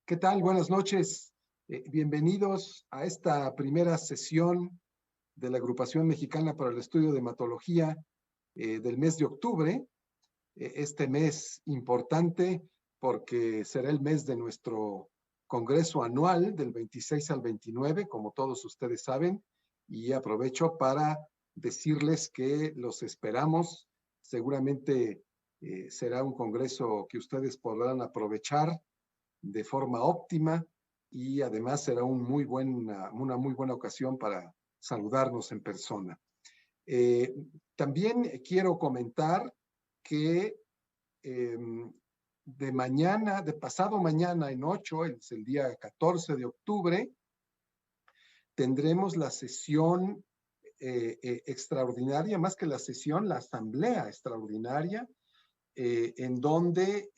¿Qué tal? Buenas noches. Bienvenidos a esta primera sesión de la Agrupación Mexicana para el Estudio de Hematología del mes de octubre. Este mes importante porque será el mes de nuestro congreso anual del 26 al 29, como todos ustedes saben, y aprovecho para decirles que los esperamos. Seguramente será un congreso que ustedes podrán aprovechar de forma óptima y además será una muy buena ocasión para saludarnos en persona. También quiero comentar que de pasado mañana en 8, es el día 14 de octubre, tendremos la sesión extraordinaria, más que la sesión, la asamblea extraordinaria, en donde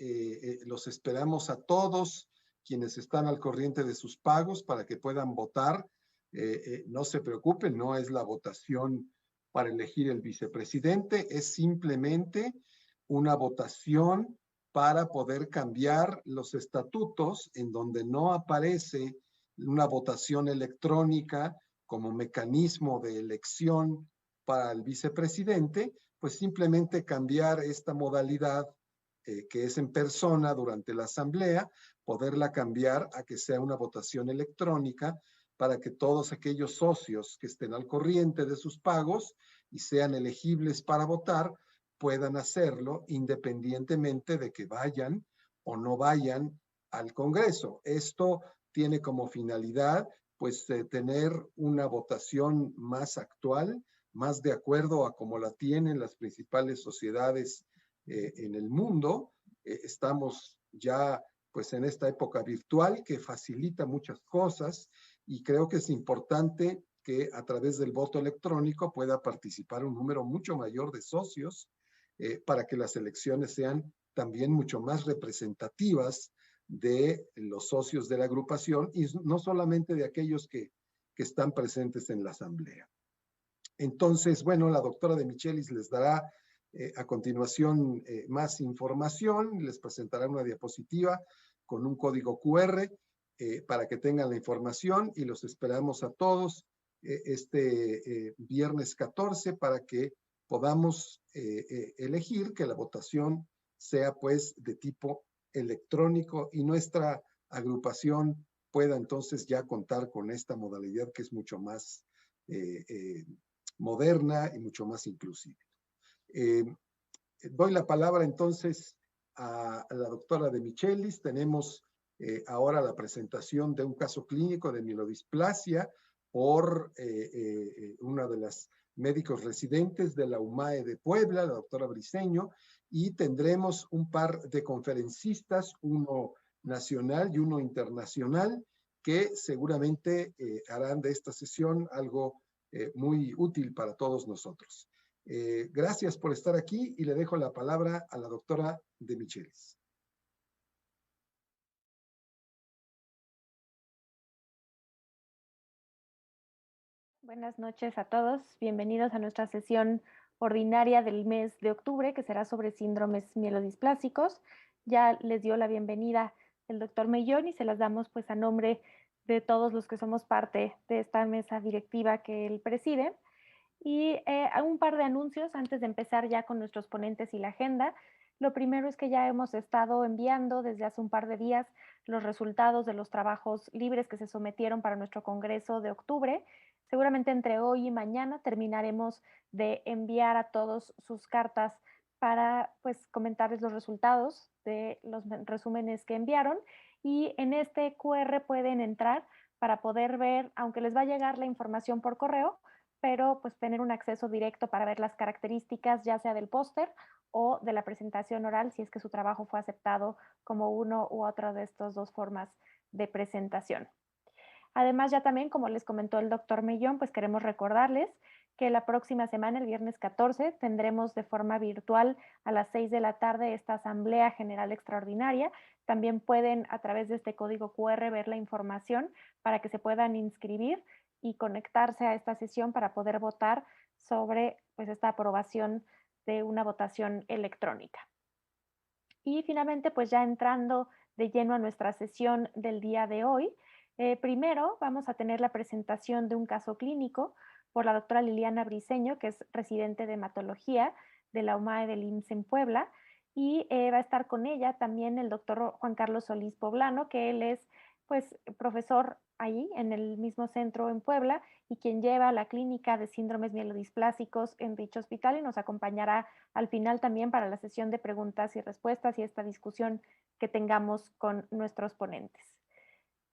los esperamos a todos quienes están al corriente de sus pagos para que puedan votar. No se preocupen, no es la votación para elegir el vicepresidente, es simplemente una votación para poder cambiar los estatutos en donde no aparece una votación electrónica como mecanismo de elección para el vicepresidente, pues simplemente cambiar esta modalidad que es en persona durante la asamblea, poderla cambiar a que sea una votación electrónica para que todos aquellos socios que estén al corriente de sus pagos y sean elegibles para votar puedan hacerlo independientemente de que vayan o no vayan al Congreso. Esto tiene como finalidad pues tener una votación más actual, más de acuerdo a como la tienen las principales sociedades en el mundo. Estamos ya pues en esta época virtual que facilita muchas cosas y creo que es importante que a través del voto electrónico pueda participar un número mucho mayor de socios para que las elecciones sean también mucho más representativas de los socios de la agrupación y no solamente de aquellos que están presentes en la asamblea. Entonces, bueno, la doctora de Michelis les dará a continuación más información, les presentará una diapositiva con un código QR para que tengan la información y los esperamos a todos este viernes 14 para que podamos elegir que la votación sea pues de tipo electrónico y nuestra agrupación pueda entonces ya contar con esta modalidad que es mucho más moderna y mucho más inclusiva. Doy la palabra entonces a la doctora de Michelis. Tenemos ahora la presentación de un caso clínico de mielodisplasia por una de las médicos residentes de la UMAE de Puebla, la doctora Briceño, y tendremos un par de conferencistas, uno nacional y uno internacional, que seguramente harán de esta sesión algo muy útil para todos nosotros. Gracias por estar aquí y le dejo la palabra a la doctora de Michelis. Buenas noches a todos. Bienvenidos a nuestra sesión ordinaria del mes de octubre, que será sobre síndromes mielodisplásicos. Ya les dio la bienvenida el doctor Mellón y se las damos pues a nombre de todos los que somos parte de esta mesa directiva que él preside. Y un par de anuncios antes de empezar ya con nuestros ponentes y la agenda. Lo primero es que ya hemos estado enviando desde hace un par de días los resultados de los trabajos libres que se sometieron para nuestro congreso de octubre. Seguramente entre hoy y mañana terminaremos de enviar a todos sus cartas para pues comentarles los resultados de los resúmenes que enviaron. Y en este QR pueden entrar para poder ver, aunque les va a llegar la información por correo, pero pues tener un acceso directo para ver las características, ya sea del póster o de la presentación oral, si es que su trabajo fue aceptado como uno u otra de estas dos formas de presentación. Además, ya también, como les comentó el doctor Mellón, pues queremos recordarles que la próxima semana, el viernes 14, tendremos de forma virtual a las 6 de la tarde esta Asamblea General Extraordinaria. También pueden a través de este código QR ver la información para que se puedan inscribir y conectarse a esta sesión para poder votar sobre pues, esta aprobación de una votación electrónica. Y finalmente, pues ya entrando de lleno a nuestra sesión del día de hoy. Primero vamos a tener la presentación de un caso clínico por la doctora Liliana Briceño, que es residente de hematología de la UMAE del IMSS en Puebla, y va a estar con ella también el doctor Juan Carlos Solís Poblano, que él es pues profesor ahí en el mismo centro en Puebla y quien lleva la clínica de síndromes mielodisplásicos en dicho hospital y nos acompañará al final también para la sesión de preguntas y respuestas y esta discusión que tengamos con nuestros ponentes.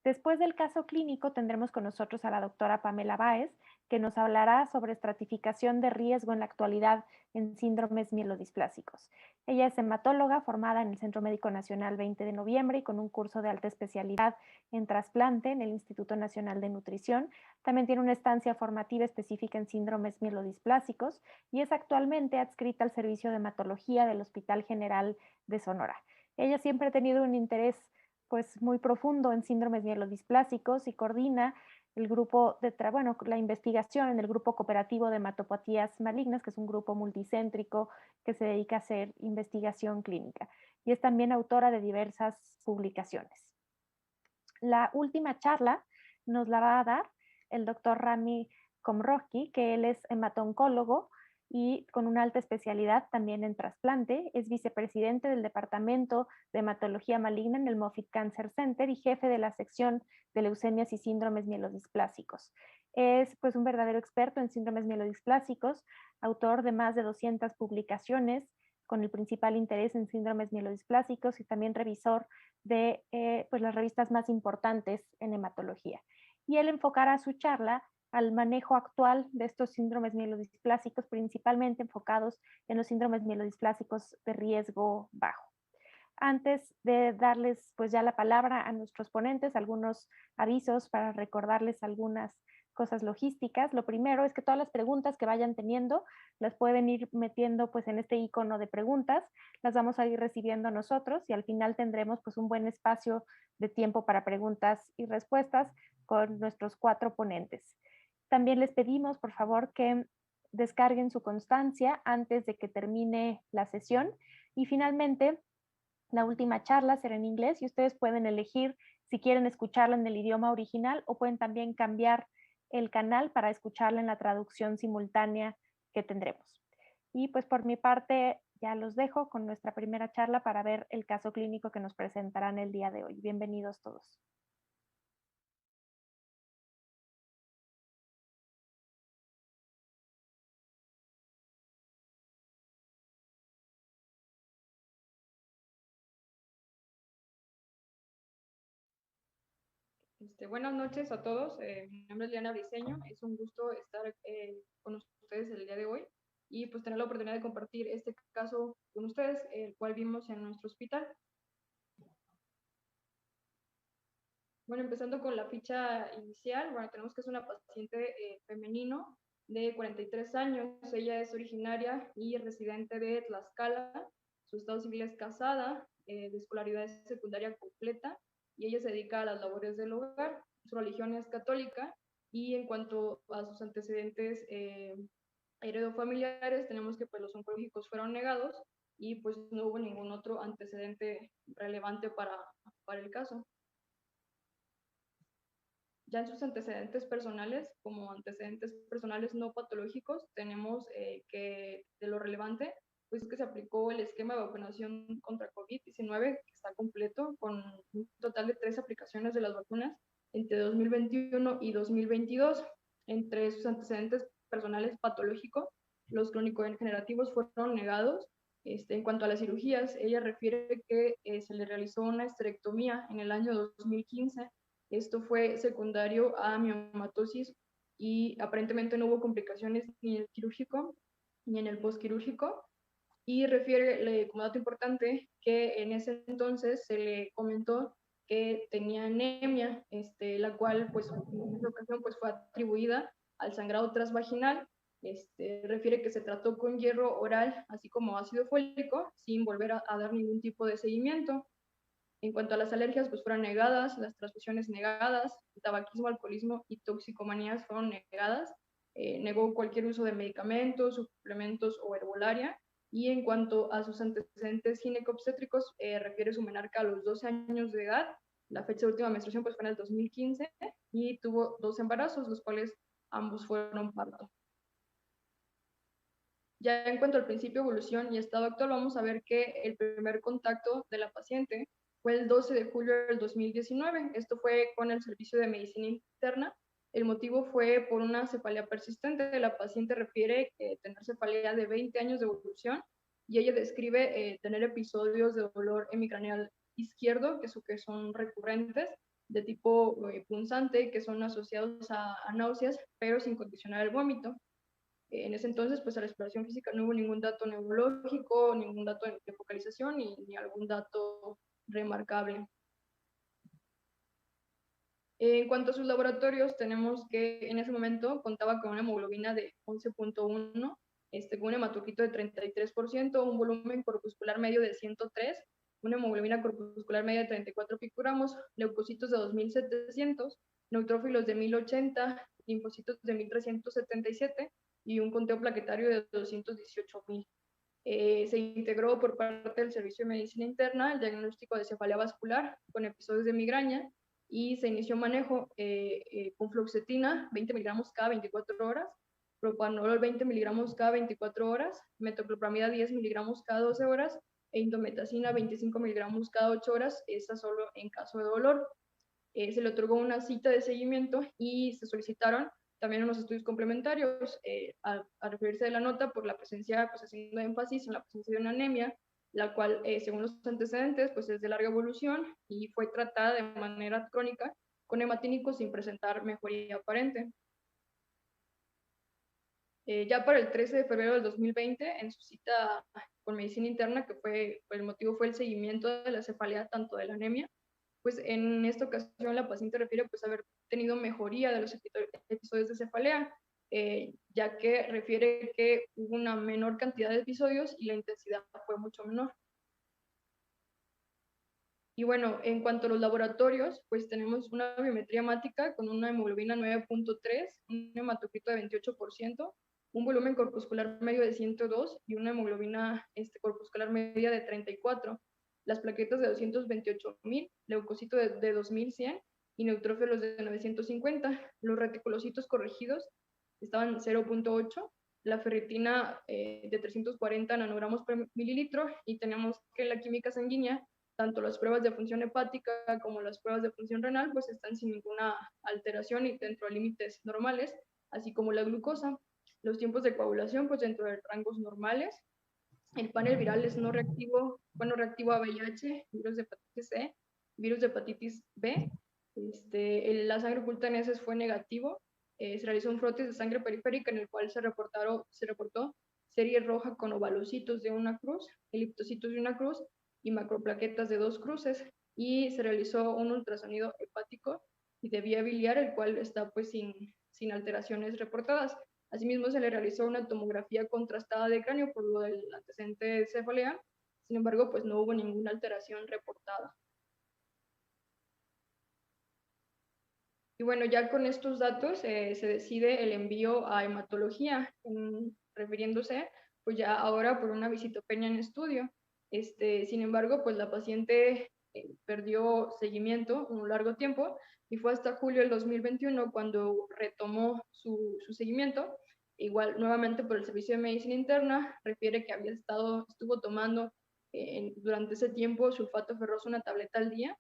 Después del caso clínico tendremos con nosotros a la doctora Pamela Báez, que nos hablará sobre estratificación de riesgo en la actualidad en síndromes mielodisplásicos. Ella es hematóloga formada en el Centro Médico Nacional 20 de noviembre y con un curso de alta especialidad en trasplante en el Instituto Nacional de Nutrición. También tiene una estancia formativa específica en síndromes mielodisplásicos y es actualmente adscrita al Servicio de Hematología del Hospital General de Sonora. Ella siempre ha tenido un interés pues muy profundo en síndromes mielodisplásicos y coordina el grupo la investigación en el grupo cooperativo de hematopatías malignas, que es un grupo multicéntrico que se dedica a hacer investigación clínica. Y es también autora de diversas publicaciones. La última charla nos la va a dar el doctor Rami Komrohki, que él es hematoncólogo y con una alta especialidad también en trasplante. Es vicepresidente del Departamento de Hematología Maligna en el Moffitt Cancer Center y jefe de la sección de leucemias y síndromes mielodisplásicos. Es pues un verdadero experto en síndromes mielodisplásicos, autor de más de 200 publicaciones con el principal interés en síndromes mielodisplásicos y también revisor de pues las revistas más importantes en hematología. Y él enfocará su charla al manejo actual de estos síndromes mielodisplásicos, principalmente enfocados en los síndromes mielodisplásicos de riesgo bajo. Antes de darles pues ya la palabra a nuestros ponentes, algunos avisos para recordarles algunas cosas logísticas. Lo primero es que todas las preguntas que vayan teniendo las pueden ir metiendo pues en este icono de preguntas, las vamos a ir recibiendo nosotros y al final tendremos pues un buen espacio de tiempo para preguntas y respuestas con nuestros 4 ponentes. También les pedimos por favor que descarguen su constancia antes de que termine la sesión y finalmente la última charla será en inglés y ustedes pueden elegir si quieren escucharla en el idioma original o pueden también cambiar el canal para escucharla en la traducción simultánea que tendremos. Y pues por mi parte ya los dejo con nuestra primera charla para ver el caso clínico que nos presentarán el día de hoy. Bienvenidos todos. Buenas noches a todos, mi nombre es Liliana Briceño, es un gusto estar con ustedes el día de hoy y pues tener la oportunidad de compartir este caso con ustedes, el cual vimos en nuestro hospital. Bueno, empezando con la ficha inicial, bueno, tenemos que es una paciente femenino de 43 años, ella es originaria y residente de Tlaxcala, su estado civil es casada, de escolaridad secundaria completa, y ella se dedica a las labores del hogar. Su religión es católica y en cuanto a sus antecedentes heredofamiliares, tenemos que pues, los oncológicos fueron negados y pues no hubo ningún otro antecedente relevante para el caso. Ya en sus antecedentes personales, como antecedentes personales no patológicos, tenemos que de lo relevante, pues es que se aplicó el esquema de vacunación contra COVID-19, que está completo, con un total de 3 aplicaciones de las vacunas entre 2021 y 2022. Entre sus antecedentes personales patológicos, los crónico-degenerativos fueron negados. En cuanto a las cirugías, ella refiere que se le realizó una esterectomía en el año 2015. Esto fue secundario a miomatosis y aparentemente no hubo complicaciones ni en el quirúrgico ni en el postquirúrgico. Y refiere como dato importante que en ese entonces se le comentó que tenía anemia, la cual pues en esa ocasión pues fue atribuida al sangrado transvaginal. Refiere que se trató con hierro oral así como ácido fólico sin volver a dar ningún tipo de seguimiento. En cuanto a las alergias, pues fueron negadas, las transfusiones negadas, el tabaquismo, alcoholismo y toxicomanías fueron negadas. Negó cualquier uso de medicamentos, suplementos o herbolaria Y en cuanto a sus antecedentes ginecobstétricos, refiere su menarca a los 12 años de edad. La fecha de última menstruación pues, fue en el 2015 y tuvo 2 embarazos, los cuales ambos fueron parto. Ya en cuanto al principio, evolución y estado actual, vamos a ver que el primer contacto de la paciente fue el 12 de julio del 2019. Esto fue con el servicio de medicina interna. El motivo fue por una cefalea persistente. La paciente refiere tener cefalea de 20 años de evolución y ella describe tener episodios de dolor hemicraneal izquierdo, que son recurrentes, de tipo punzante, que son asociados a náuseas, pero sin condicionar el vómito. En ese entonces, pues a la exploración física no hubo ningún dato neurológico, ningún dato de focalización ni algún dato remarcable. En cuanto a sus laboratorios, tenemos que en ese momento contaba con una hemoglobina de 11.1, con un hematocrito de 33%, un volumen corpuscular medio de 103, una hemoglobina corpuscular media de 34 picogramos, leucocitos de 2.700, neutrófilos de 1.080, linfocitos de 1.377 y un conteo plaquetario de 218.000. Se integró por parte del Servicio de Medicina Interna el diagnóstico de cefalea vascular con episodios de migraña y se inició manejo con fluoxetina 20 miligramos cada 24 horas, propanolol 20 miligramos cada 24 horas, metoclopramida 10 miligramos cada 12 horas e indometacina 25 miligramos cada 8 horas, esta solo en caso de dolor. Se le otorgó una cita de seguimiento y se solicitaron también unos estudios complementarios a referirse de la nota por la presencia, pues haciendo énfasis en la presencia de una anemia, la cual, según los antecedentes, pues es de larga evolución y fue tratada de manera crónica con hematínico sin presentar mejoría aparente. Ya para el 13 de febrero del 2020, en su cita con medicina interna, que el motivo fue el seguimiento de la cefalea, tanto de la anemia, pues en esta ocasión la paciente refiere pues haber tenido mejoría de los episodios de cefalea, ya que refiere que hubo una menor cantidad de episodios y la intensidad fue mucho menor. Y bueno, en cuanto a los laboratorios, pues tenemos una biometría hemática con una hemoglobina 9.3, un hematocrito de 28%, un volumen corpuscular medio de 102 y una hemoglobina corpuscular media de 34. Las plaquetas de 228.000, leucocito de 2.100 y neutrófilos de 950. Los reticulocitos corregidos estaban 0.8, la ferritina de 340 nanogramos por mililitro y tenemos que la química sanguínea, tanto las pruebas de función hepática como las pruebas de función renal, pues están sin ninguna alteración y dentro de límites normales, así como la glucosa. Los tiempos de coagulación, pues dentro de rangos normales. El panel viral es no reactivo, reactivo a VIH, virus de hepatitis C, virus de hepatitis B. La sangre oculta en heces fue negativo. Se realizó un frotis de sangre periférica en el cual se reportó serie roja con ovalocitos de una cruz, eliptocitos de una cruz y macroplaquetas de 2 cruces. Y se realizó un ultrasonido hepático y de vía biliar, el cual está pues sin alteraciones reportadas. Asimismo, se le realizó una tomografía contrastada de cráneo por lo del antecedente de cefalea. Sin embargo, pues no hubo ninguna alteración reportada. Y bueno, ya con estos datos se decide el envío a hematología, refiriéndose pues ya ahora por una visitopenia en estudio. Sin embargo, pues la paciente perdió seguimiento un largo tiempo y fue hasta julio del 2021 cuando retomó su seguimiento. Igual, nuevamente por el Servicio de Medicina Interna, refiere que estuvo tomando durante ese tiempo sulfato ferroso, una tableta al día.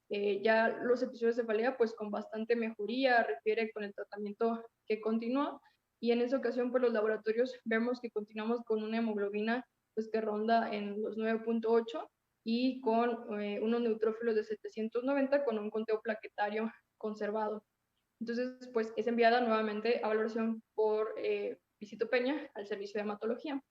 Ya los episodios de cefalea, pues con bastante mejoría, refiere con el tratamiento que continuó. Y en esa ocasión, pues los laboratorios vemos que continuamos con una hemoglobina pues que ronda en los 9.8 y con unos neutrófilos de 790 con un conteo plaquetario conservado. Entonces, pues es enviada nuevamente a valoración por visitopenia al servicio de hematología.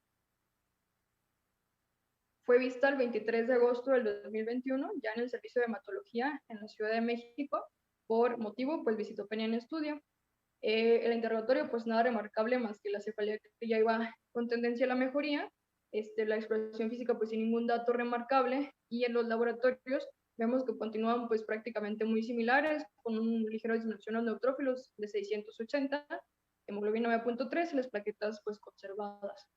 Fue vista el 23 de agosto del 2021 ya en el servicio de hematología en la Ciudad de México por motivo, pues visitopenia en estudio. El interrogatorio, pues nada remarcable más que la cefalea que ya iba con tendencia a la mejoría, la exploración física pues sin ningún dato remarcable y en los laboratorios vemos que continúan pues prácticamente muy similares con un ligero disminución de los neutrófilos de 680, hemoglobina 9.3 y las plaquetas pues conservadas.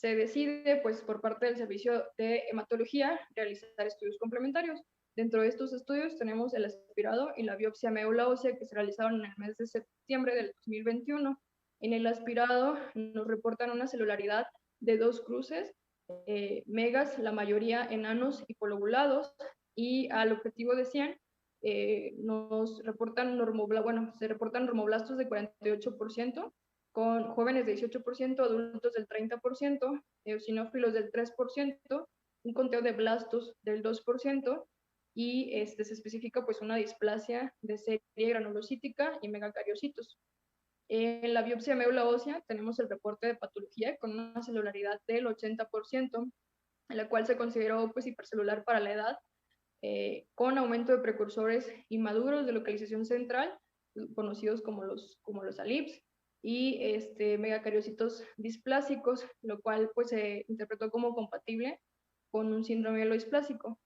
se decide, pues, por parte del Servicio de Hematología, realizar estudios complementarios. Dentro de estos estudios tenemos el aspirado y la biopsia médula ósea que se realizaron en el mes de septiembre del 2021. En el aspirado nos reportan una celularidad de 2 cruces, megas, la mayoría enanos y polobulados, y al objetivo de 100 nos reportan se reportan normoblastos de 48%, con jóvenes de 18%, adultos del 30%, eosinófilos del 3%, un conteo de blastos del 2%, y se especifica pues una displasia de serie granulocítica y megacariocitos. En la biopsia médula ósea tenemos el reporte de patología con una celularidad del 80%, en la cual se consideró pues hipercelular para la edad, con aumento de precursores inmaduros de localización central, conocidos como los ALIPS, y megacariocitos displásicos, lo cual pues se interpretó como compatible con un síndrome mielodisplásico.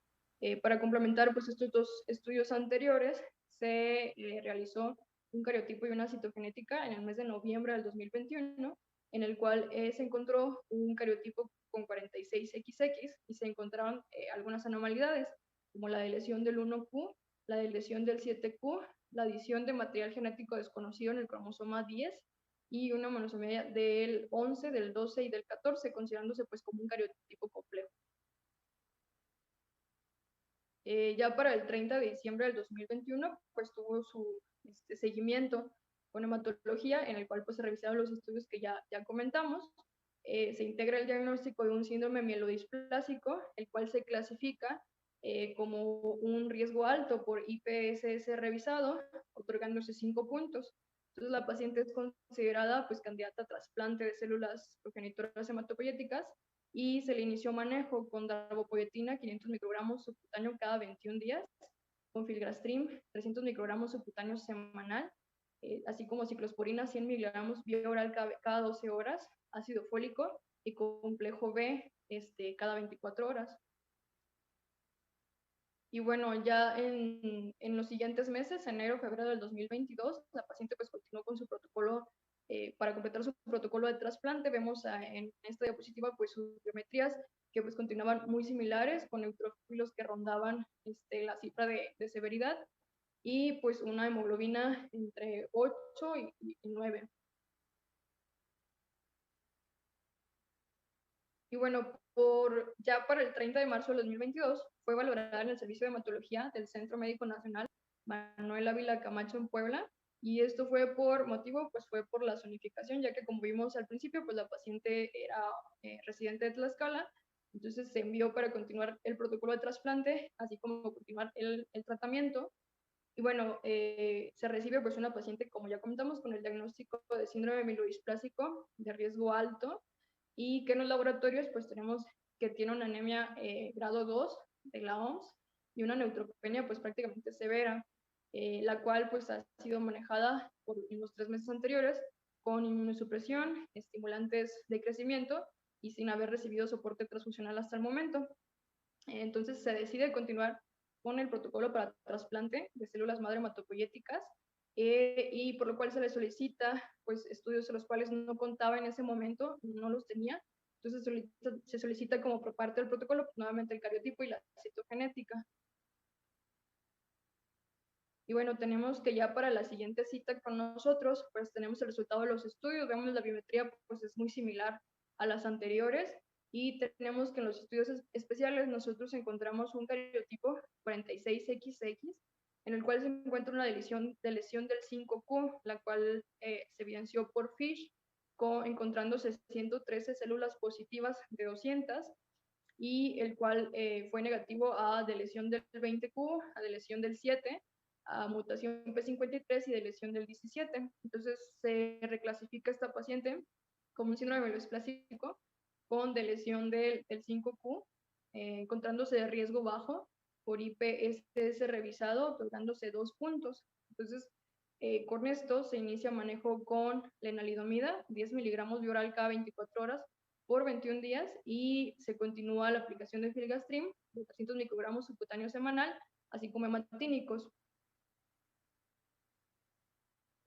Para complementar pues estos 2 estudios anteriores, se realizó un cariotipo y una citogenética en el mes de noviembre del 2021, en el cual se encontró un cariotipo con 46XX y se encontraron algunas anormalidades, como la deleción del 1Q, la deleción del 7Q, la adición de material genético desconocido en el cromosoma 10 y una monosomía del 11, del 12 y del 14, considerándose pues como un cariotipo complejo. Ya para el 30 de diciembre del 2021, pues tuvo su seguimiento con hematología, en el cual pues se revisaron los estudios que ya comentamos. Se integra el diagnóstico de un síndrome mielodisplásico, el cual se clasifica como un riesgo alto por IPSS revisado, otorgándose 5 puntos. Entonces la paciente es considerada pues candidata a trasplante de células progenitoras hematopoyéticas y se le inició manejo con darbepoetina 500 microgramos subcutáneo cada 21 días, con filgrastim 300 microgramos subcutáneo semanal, así como ciclosporina 100 miligramos vía oral cada 12 horas, ácido fólico y complejo B cada 24 horas. Y bueno, ya en los siguientes meses, enero, febrero del 2022, la paciente pues continuó con su protocolo, para completar su protocolo de trasplante. Vemos en esta diapositiva pues sus biometrías que pues continuaban muy similares, con neutrófilos que rondaban la cifra de severidad, y pues una hemoglobina entre 8 y 9. Y bueno, ya para el 30 de marzo del 2022 fue valorada en el Servicio de Hematología del Centro Médico Nacional Manuel Ávila Camacho en Puebla, y esto fue fue por la zonificación, ya que como vimos al principio, pues la paciente era residente de Tlaxcala, entonces se envió para continuar el protocolo de trasplante, así como continuar el tratamiento. Y bueno, se recibe pues una paciente, como ya comentamos, con el diagnóstico de síndrome mielodisplásico de riesgo alto, y que en los laboratorios pues tenemos que tiene una anemia grado 2 de la OMS y una neutropenia pues prácticamente severa, la cual pues ha sido manejada en los 3 meses anteriores con inmunosupresión, estimulantes de crecimiento y sin haber recibido soporte transfusional hasta el momento. Entonces se decide continuar con el protocolo para trasplante de células madre hematopoyéticas, y por lo cual se le solicita pues estudios a los cuales no contaba en ese momento, no los tenía. Entonces se solicita como por parte del protocolo pues, nuevamente el cariotipo y la citogenética. Y bueno, tenemos que ya para la siguiente cita con nosotros, pues tenemos el resultado de los estudios, vemos la biometría pues es muy similar a las anteriores, y tenemos que en los estudios especiales nosotros encontramos un cariotipo 46XX, en el cual se encuentra una lesión del 5Q, la cual se evidenció por FISH, encontrándose 113 células positivas de 200, y el cual fue negativo a deleción del 20Q, a deleción del 7, a mutación P53 y deleción del 17. Entonces se reclasifica esta paciente como un síndrome mielodisplásico con deleción del 5Q, encontrándose de riesgo bajo por IPSS revisado, otorgándose 2 puntos. Entonces, con esto se inicia manejo con lenalidomida, 10 miligramos de oral cada 24 horas por 21 días, y se continúa la aplicación de filgrastim de 300 microgramos subcutáneo semanal, así como hematínicos.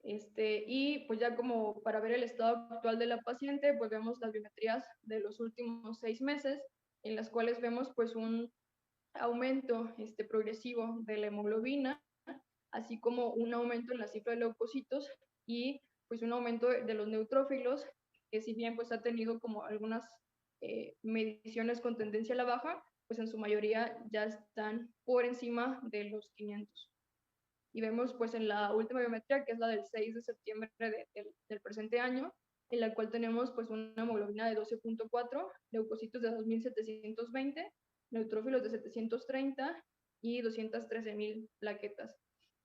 Y pues ya como para ver el estado actual de la paciente, pues vemos las biometrías de los últimos 6 meses, en las cuales vemos pues un aumento progresivo de la hemoglobina, así como un aumento en la cifra de leucocitos y pues un aumento de los neutrófilos, que si bien pues ha tenido como algunas mediciones con tendencia a la baja, pues en su mayoría ya están por encima de los 500. Y vemos pues en la última biometría, que es la del 6 de septiembre del presente año, en la cual tenemos pues una hemoglobina de 12.4, leucocitos de 2.720, neutrófilos de 730 y 213.000 plaquetas.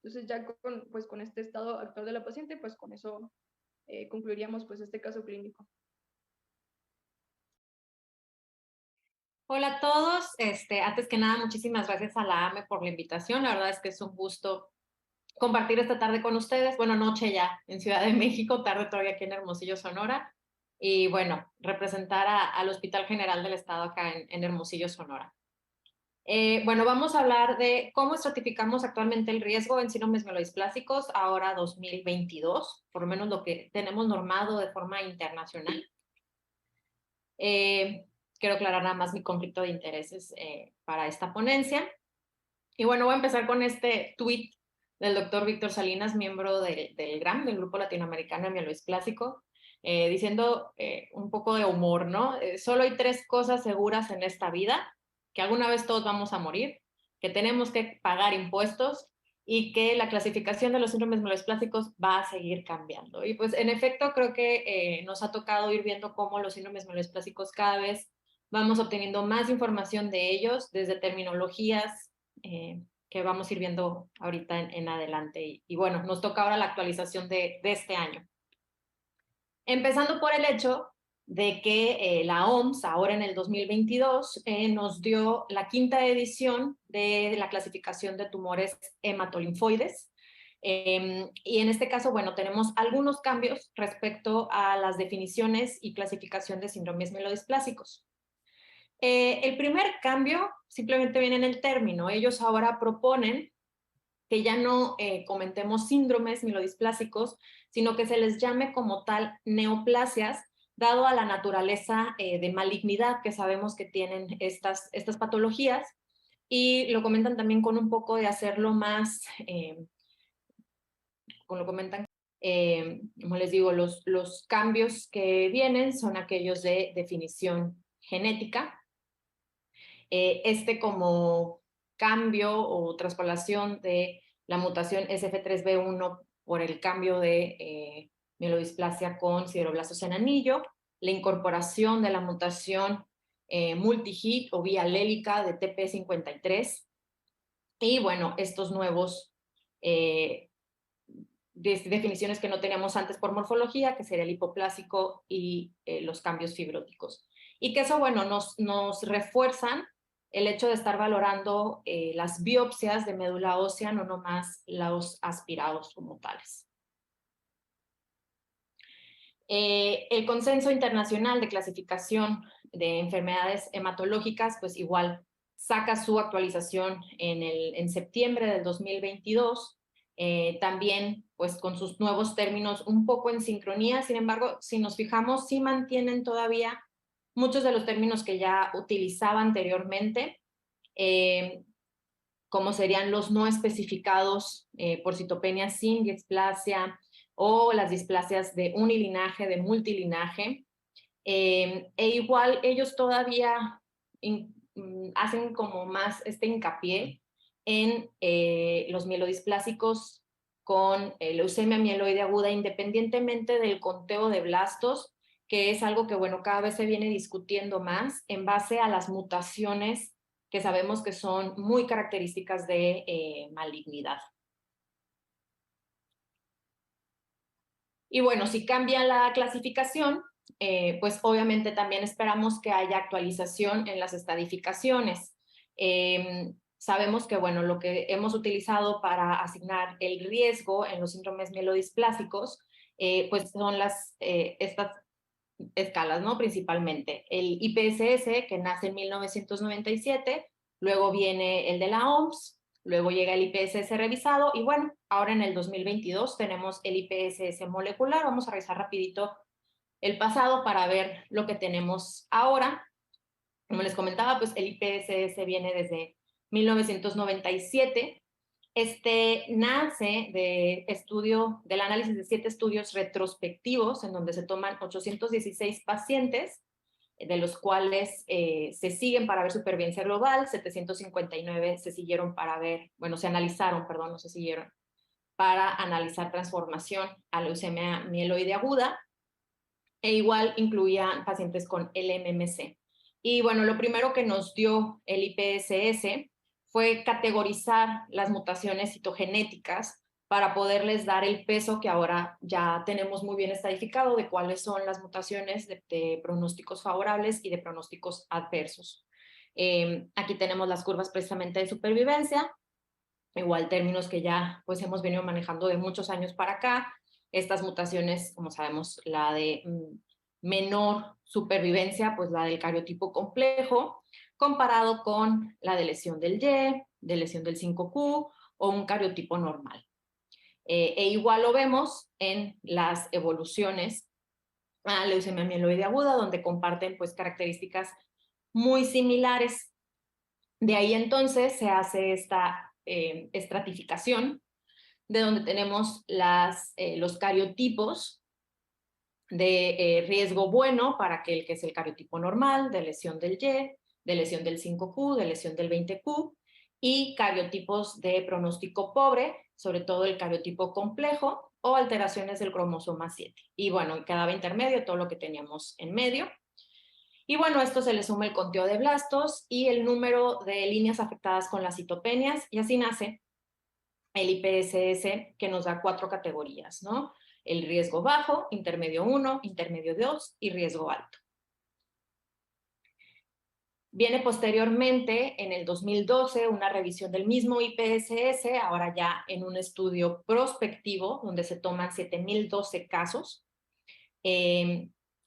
Entonces ya con este estado actual de la paciente, pues con eso concluiríamos pues este caso clínico. Hola a todos, antes que nada muchísimas gracias a la AME por la invitación, la verdad es que es un gusto compartir esta tarde con ustedes, bueno, noche ya en Ciudad de México, tarde todavía aquí en Hermosillo, Sonora, y bueno, representar al Hospital General del Estado acá en Hermosillo, Sonora. Bueno, vamos a hablar de cómo estratificamos actualmente el riesgo en síndromes mielodisplásicos ahora 2022, por lo menos lo que tenemos normado de forma internacional. Quiero aclarar nada más mi conflicto de intereses para esta ponencia. Y bueno, voy a empezar con este tweet del doctor Víctor Salinas, miembro del GRAM, del Grupo Latinoamericano de Mielodisplásico, diciendo un poco de humor, ¿no? Solo hay 3 cosas seguras en esta vida, que alguna vez todos vamos a morir, que tenemos que pagar impuestos y que la clasificación de los síndromes mielodisplásicos va a seguir cambiando. Y pues en efecto creo que nos ha tocado ir viendo cómo los síndromes mielodisplásicos cada vez vamos obteniendo más información de ellos, desde terminologías que vamos a ir viendo ahorita en adelante. Y bueno, nos toca ahora la actualización de este año. Empezando por el hecho de que la OMS, ahora en el 2022, nos dio la 5ª edición de la clasificación de tumores hematolinfoides. Y en este caso, bueno, tenemos algunos cambios respecto a las definiciones y clasificación de síndromes mielodisplásicos. El primer cambio simplemente viene en el término. Ellos ahora proponen que ya no comentemos síndromes mielodisplásicos, sino que se les llame como tal neoplasias, dado a la naturaleza de malignidad que sabemos que tienen estas patologías, y lo comentan también con un poco de hacerlo más, como lo comentan, como les digo, los cambios que vienen son aquellos de definición genética. Como cambio o traspolación de la mutación SF3B1 por el cambio de mielodisplasia con sideroblastos en anillo, la incorporación de la mutación multihit o bialélica de TP53, y bueno, estos nuevos definiciones que no teníamos antes por morfología, que sería el hipoplásico y los cambios fibróticos. Y que eso, bueno, nos refuerzan el hecho de estar valorando las biopsias de médula ósea, no nomás los aspirados como tales. El Consenso Internacional de Clasificación de Enfermedades Hematológicas, pues igual saca su actualización en septiembre del 2022, también pues con sus nuevos términos un poco en sincronía. Sin embargo, si nos fijamos, sí mantienen todavía muchos de los términos que ya utilizaba anteriormente, como serían los no especificados por citopenia sin displasia o las displasias de unilinaje, de multilinaje. E igual ellos todavía hacen como más hincapié en los mielodisplásicos con leucemia mieloide aguda, independientemente del conteo de blastos, que es algo que, bueno, cada vez se viene discutiendo más en base a las mutaciones que sabemos que son muy características de malignidad. Y bueno, si cambia la clasificación, pues obviamente también esperamos que haya actualización en las estratificaciones. Sabemos que, bueno, lo que hemos utilizado para asignar el riesgo en los síndromes mielodisplásicos, pues son estas escalas, ¿no? Principalmente el IPSS, que nace en 1997, luego viene el de la OMS, luego llega el IPSS revisado y bueno, ahora en el 2022 tenemos el IPSS molecular. Vamos a revisar rapidito el pasado para ver lo que tenemos ahora. Como les comentaba, pues el IPSS viene desde 1997. Nace del análisis de 7 estudios retrospectivos en donde se toman 816 pacientes, de los cuales se siguen para ver supervivencia global, 759 se siguieron para ver, bueno, se analizaron, perdón, no se siguieron, para analizar transformación a leucemia mieloide aguda, e igual incluían pacientes con LMMC. Y bueno, lo primero que nos dio el IPSS fue categorizar las mutaciones citogenéticas para poderles dar el peso que ahora ya tenemos muy bien estadificado de cuáles son las mutaciones de pronósticos favorables y de pronósticos adversos. Aquí tenemos las curvas precisamente de supervivencia, igual términos que ya pues hemos venido manejando de muchos años para acá. Estas mutaciones, como sabemos, la de menor supervivencia, pues la del cariotipo complejo, comparado con la de lesión del Y, de lesión del 5Q o un cariotipo normal. E igual lo vemos en las evoluciones a leucemia mieloide aguda, donde comparten pues características muy similares. De ahí entonces se hace esta estratificación, de donde tenemos los cariotipos de riesgo bueno para aquel que es el cariotipo normal, de lesión del Y, de lesión del 5Q, de lesión del 20Q, y cariotipos de pronóstico pobre, sobre todo el cariotipo complejo o alteraciones del cromosoma 7. Y bueno, quedaba intermedio todo lo que teníamos en medio. Y bueno, esto se le suma el conteo de blastos y el número de líneas afectadas con las citopenias, y así nace el IPSS, que nos da 4 categorías, ¿no? El riesgo bajo, intermedio 1, intermedio 2 y riesgo alto. Viene posteriormente, en el 2012, una revisión del mismo IPSS, ahora ya en un estudio prospectivo, donde se toman 7,012 casos.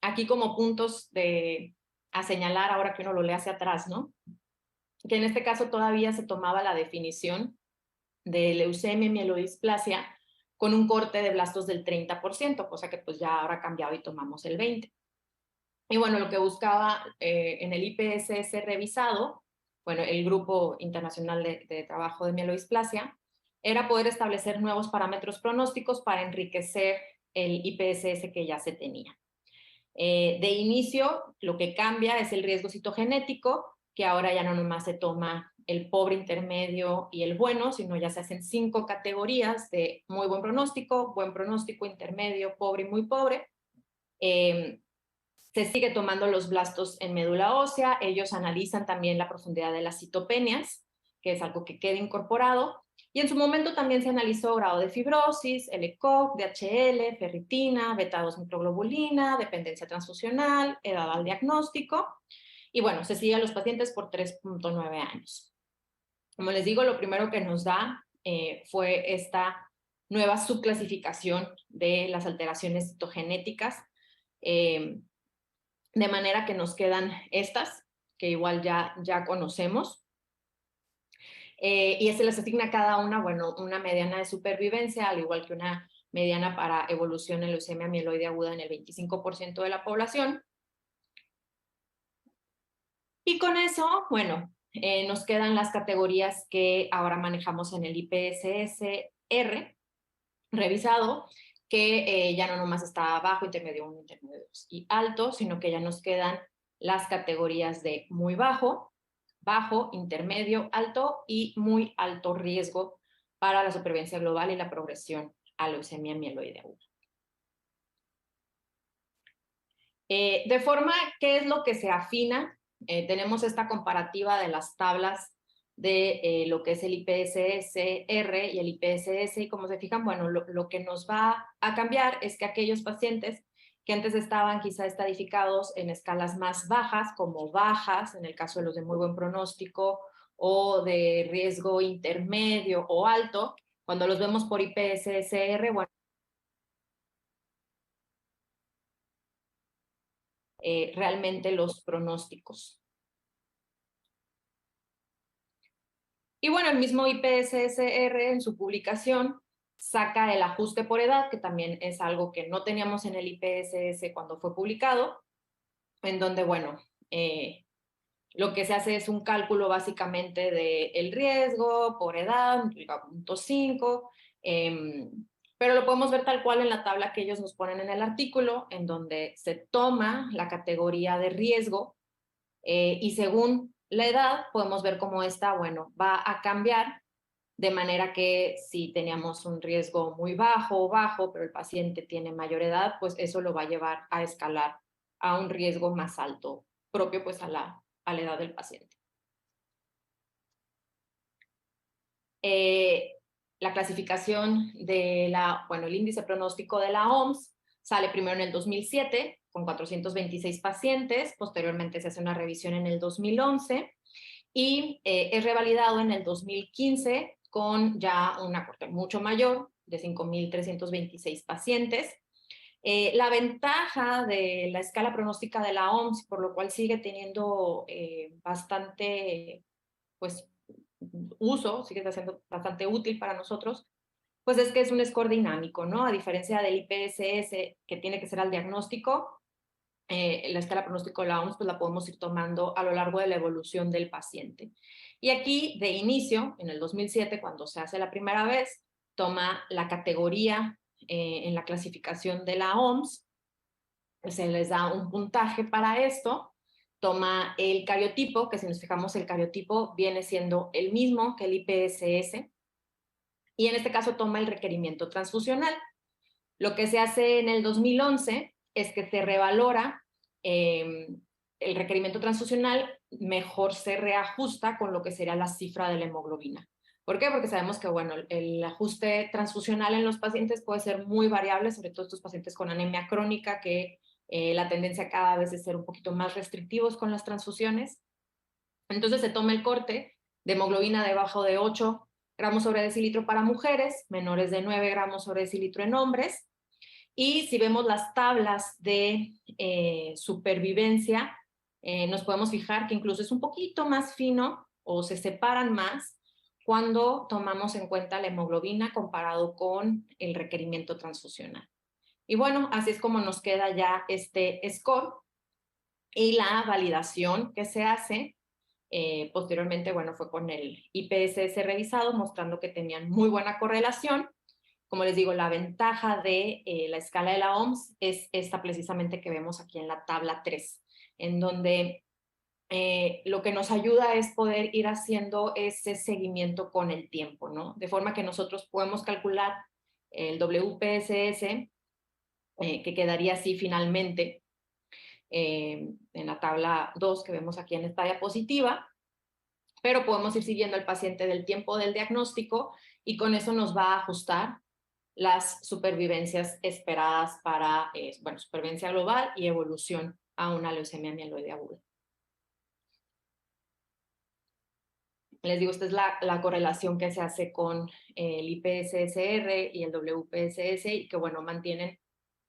Aquí como puntos a señalar, ahora que uno lo lee hacia atrás, ¿no? Que en este caso todavía se tomaba la definición de leucemia mielodisplasia con un corte de blastos del 30%, cosa que pues ya ahora ha cambiado y tomamos el 20%. Y bueno, lo que buscaba en el IPSS revisado, bueno, el Grupo Internacional de Trabajo de Mielodisplasia, era poder establecer nuevos parámetros pronósticos para enriquecer el IPSS que ya se tenía. De inicio, lo que cambia es el riesgo citogenético, que ahora ya no nomás se toma el pobre, intermedio y el bueno, sino ya se hacen 5 categorías de muy buen pronóstico, intermedio, pobre y muy pobre. Se sigue tomando los blastos en médula ósea. Ellos analizan también la profundidad de las citopenias, que es algo que queda incorporado. Y en su momento también se analizó grado de fibrosis, LCOG, DHL, ferritina, beta-2 microglobulina, dependencia transfusional, edad al diagnóstico. Y bueno, se sigue a los pacientes por 3.9 años. Como les digo, lo primero que nos da fue esta nueva subclasificación de las alteraciones citogenéticas, de manera que nos quedan estas, que igual ya conocemos. Y se les asigna a cada una, bueno, una mediana de supervivencia, al igual que una mediana para evolución en leucemia mieloide aguda en el 25% de la población. Y con eso, bueno, nos quedan las categorías que ahora manejamos en el IPSS-R revisado, que ya no nomás está bajo, intermedio 1, intermedio 2 y alto, sino que ya nos quedan las categorías de muy bajo, bajo, intermedio, alto y muy alto riesgo para la supervivencia global y la progresión a leucemia mieloide aguda. De forma, ¿qué es lo que se afina? Tenemos esta comparativa de las tablas de lo que es el IPSS-R y el IPSS, y como se fijan, bueno, lo que nos va a cambiar es que aquellos pacientes que antes estaban quizá estadificados en escalas más bajas, como bajas, en el caso de los de muy buen pronóstico, o de riesgo intermedio o alto, cuando los vemos por IPSS-R, bueno, realmente los pronósticos. Y bueno, el mismo IPSS-R en su publicación saca el ajuste por edad, que también es algo que no teníamos en el IPSS cuando fue publicado, en donde, bueno, lo que se hace es un cálculo básicamente del riesgo por edad, 0.5, pero lo podemos ver tal cual en la tabla que ellos nos ponen en el artículo, en donde se toma la categoría de riesgo y según la edad podemos ver cómo esta, bueno, va a cambiar, de manera que si teníamos un riesgo muy bajo o bajo, pero el paciente tiene mayor edad, pues eso lo va a llevar a escalar a un riesgo más alto, propio pues a la edad del paciente. La clasificación de el índice pronóstico de la OMS sale primero en el 2007 con 426 pacientes, posteriormente se hace una revisión en el 2011 y es revalidado en el 2015 con ya una corte mucho mayor de 5.326 pacientes. La ventaja de la escala pronóstica de la OMS, por lo cual sigue teniendo bastante pues, uso, sigue siendo bastante útil para nosotros, pues es que es un score dinámico, ¿no? A diferencia del IPSS, que tiene que ser al diagnóstico, la escala pronóstico de la OMS pues la podemos ir tomando a lo largo de la evolución del paciente. Y aquí, de inicio, en el 2007, cuando se hace la primera vez, toma la categoría en la clasificación de la OMS, se les da un puntaje para esto, toma el cariotipo, que si nos fijamos el cariotipo viene siendo el mismo que el IPSS, y en este caso toma el requerimiento transfusional. Lo que se hace en el 2011 es que se revalora el requerimiento transfusional, mejor se reajusta con lo que sería la cifra de la hemoglobina. ¿Por qué? Porque sabemos que, bueno, el ajuste transfusional en los pacientes puede ser muy variable, sobre todo estos pacientes con anemia crónica, que la tendencia cada vez es ser un poquito más restrictivos con las transfusiones. Entonces se toma el corte de hemoglobina debajo de 8 gramos sobre decilitro para mujeres, menores de 9 gramos sobre decilitro en hombres. Y si vemos las tablas de supervivencia, nos podemos fijar que incluso es un poquito más fino o se separan más cuando tomamos en cuenta la hemoglobina comparado con el requerimiento transfusional. Y bueno, así es como nos queda ya este score y la validación que se hace. Posteriormente, bueno, fue con el IPSS revisado, mostrando que tenían muy buena correlación. Como les digo, la ventaja de la escala de la OMS es esta precisamente que vemos aquí en la tabla 3, en donde lo que nos ayuda es poder ir haciendo ese seguimiento con el tiempo, ¿no? De forma que nosotros podemos calcular el WPSS, que quedaría así finalmente en la tabla 2 que vemos aquí en esta diapositiva, pero podemos ir siguiendo al paciente del tiempo del diagnóstico y con eso nos va a ajustar las supervivencias esperadas para, supervivencia global y evolución a una leucemia mieloide aguda. Les digo, esta es la correlación que se hace con el IPSS-R y el WPSS y que, bueno, mantienen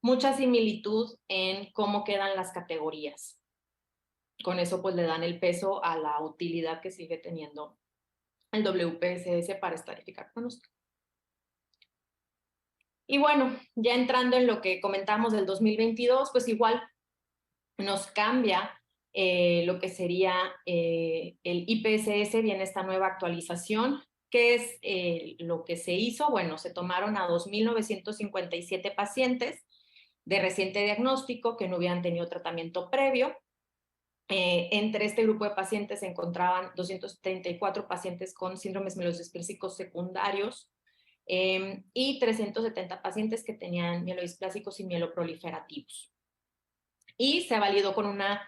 mucha similitud en cómo quedan las categorías. Con eso, pues, le dan el peso a la utilidad que sigue teniendo el WPSS para estratificar pronóstico. Y bueno, ya entrando en lo que comentamos del 2022, pues igual nos cambia lo que sería el IPSS, viene esta nueva actualización, que es lo que se hizo. Bueno, se tomaron a 2.957 pacientes de reciente diagnóstico que no hubieran tenido tratamiento previo. Entre este grupo de pacientes se encontraban 234 pacientes con síndromes mielodisplasicos secundarios y 370 pacientes que tenían mielodisplásicos y mieloproliferativos. Y se validó con una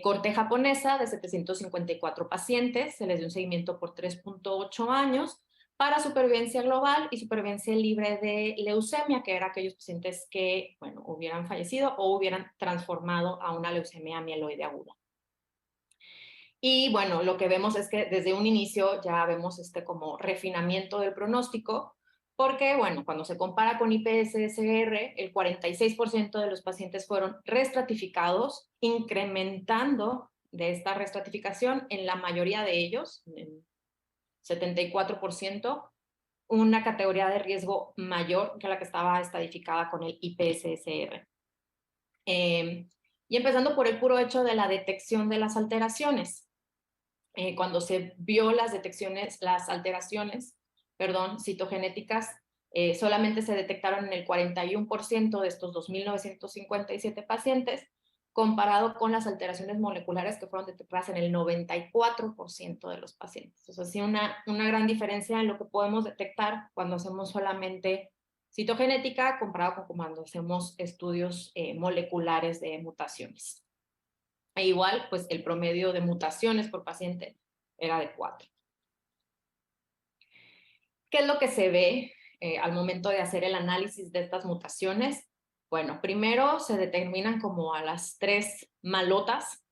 corte japonesa de 754 pacientes, se les dio un seguimiento por 3.8 años para supervivencia global y supervivencia libre de leucemia, que eran aquellos pacientes que, bueno, hubieran fallecido o hubieran transformado a una leucemia mieloide aguda. Y bueno, lo que vemos es que desde un inicio ya vemos como refinamiento del pronóstico, porque bueno, cuando se compara con IPSS-R, el 46% de los pacientes fueron restratificados, incrementando de esta restratificación en la mayoría de ellos, 74%, una categoría de riesgo mayor que la que estaba estadificada con el IPSS-R. Y empezando por el puro hecho de la detección de las alteraciones. Cuando se vio las alteraciones, citogenéticas, solamente se detectaron en el 41% de estos 2.957 pacientes, comparado con las alteraciones moleculares que fueron detectadas en el 94% de los pacientes. O sea, sí, una gran diferencia en lo que podemos detectar cuando hacemos solamente citogenética comparado con cuando hacemos estudios moleculares de mutaciones. E igual, pues el promedio de mutaciones por paciente era de 4. ¿Qué es lo que se ve al momento de hacer el análisis de estas mutaciones? Bueno, primero se determinan como a las 3 malotas,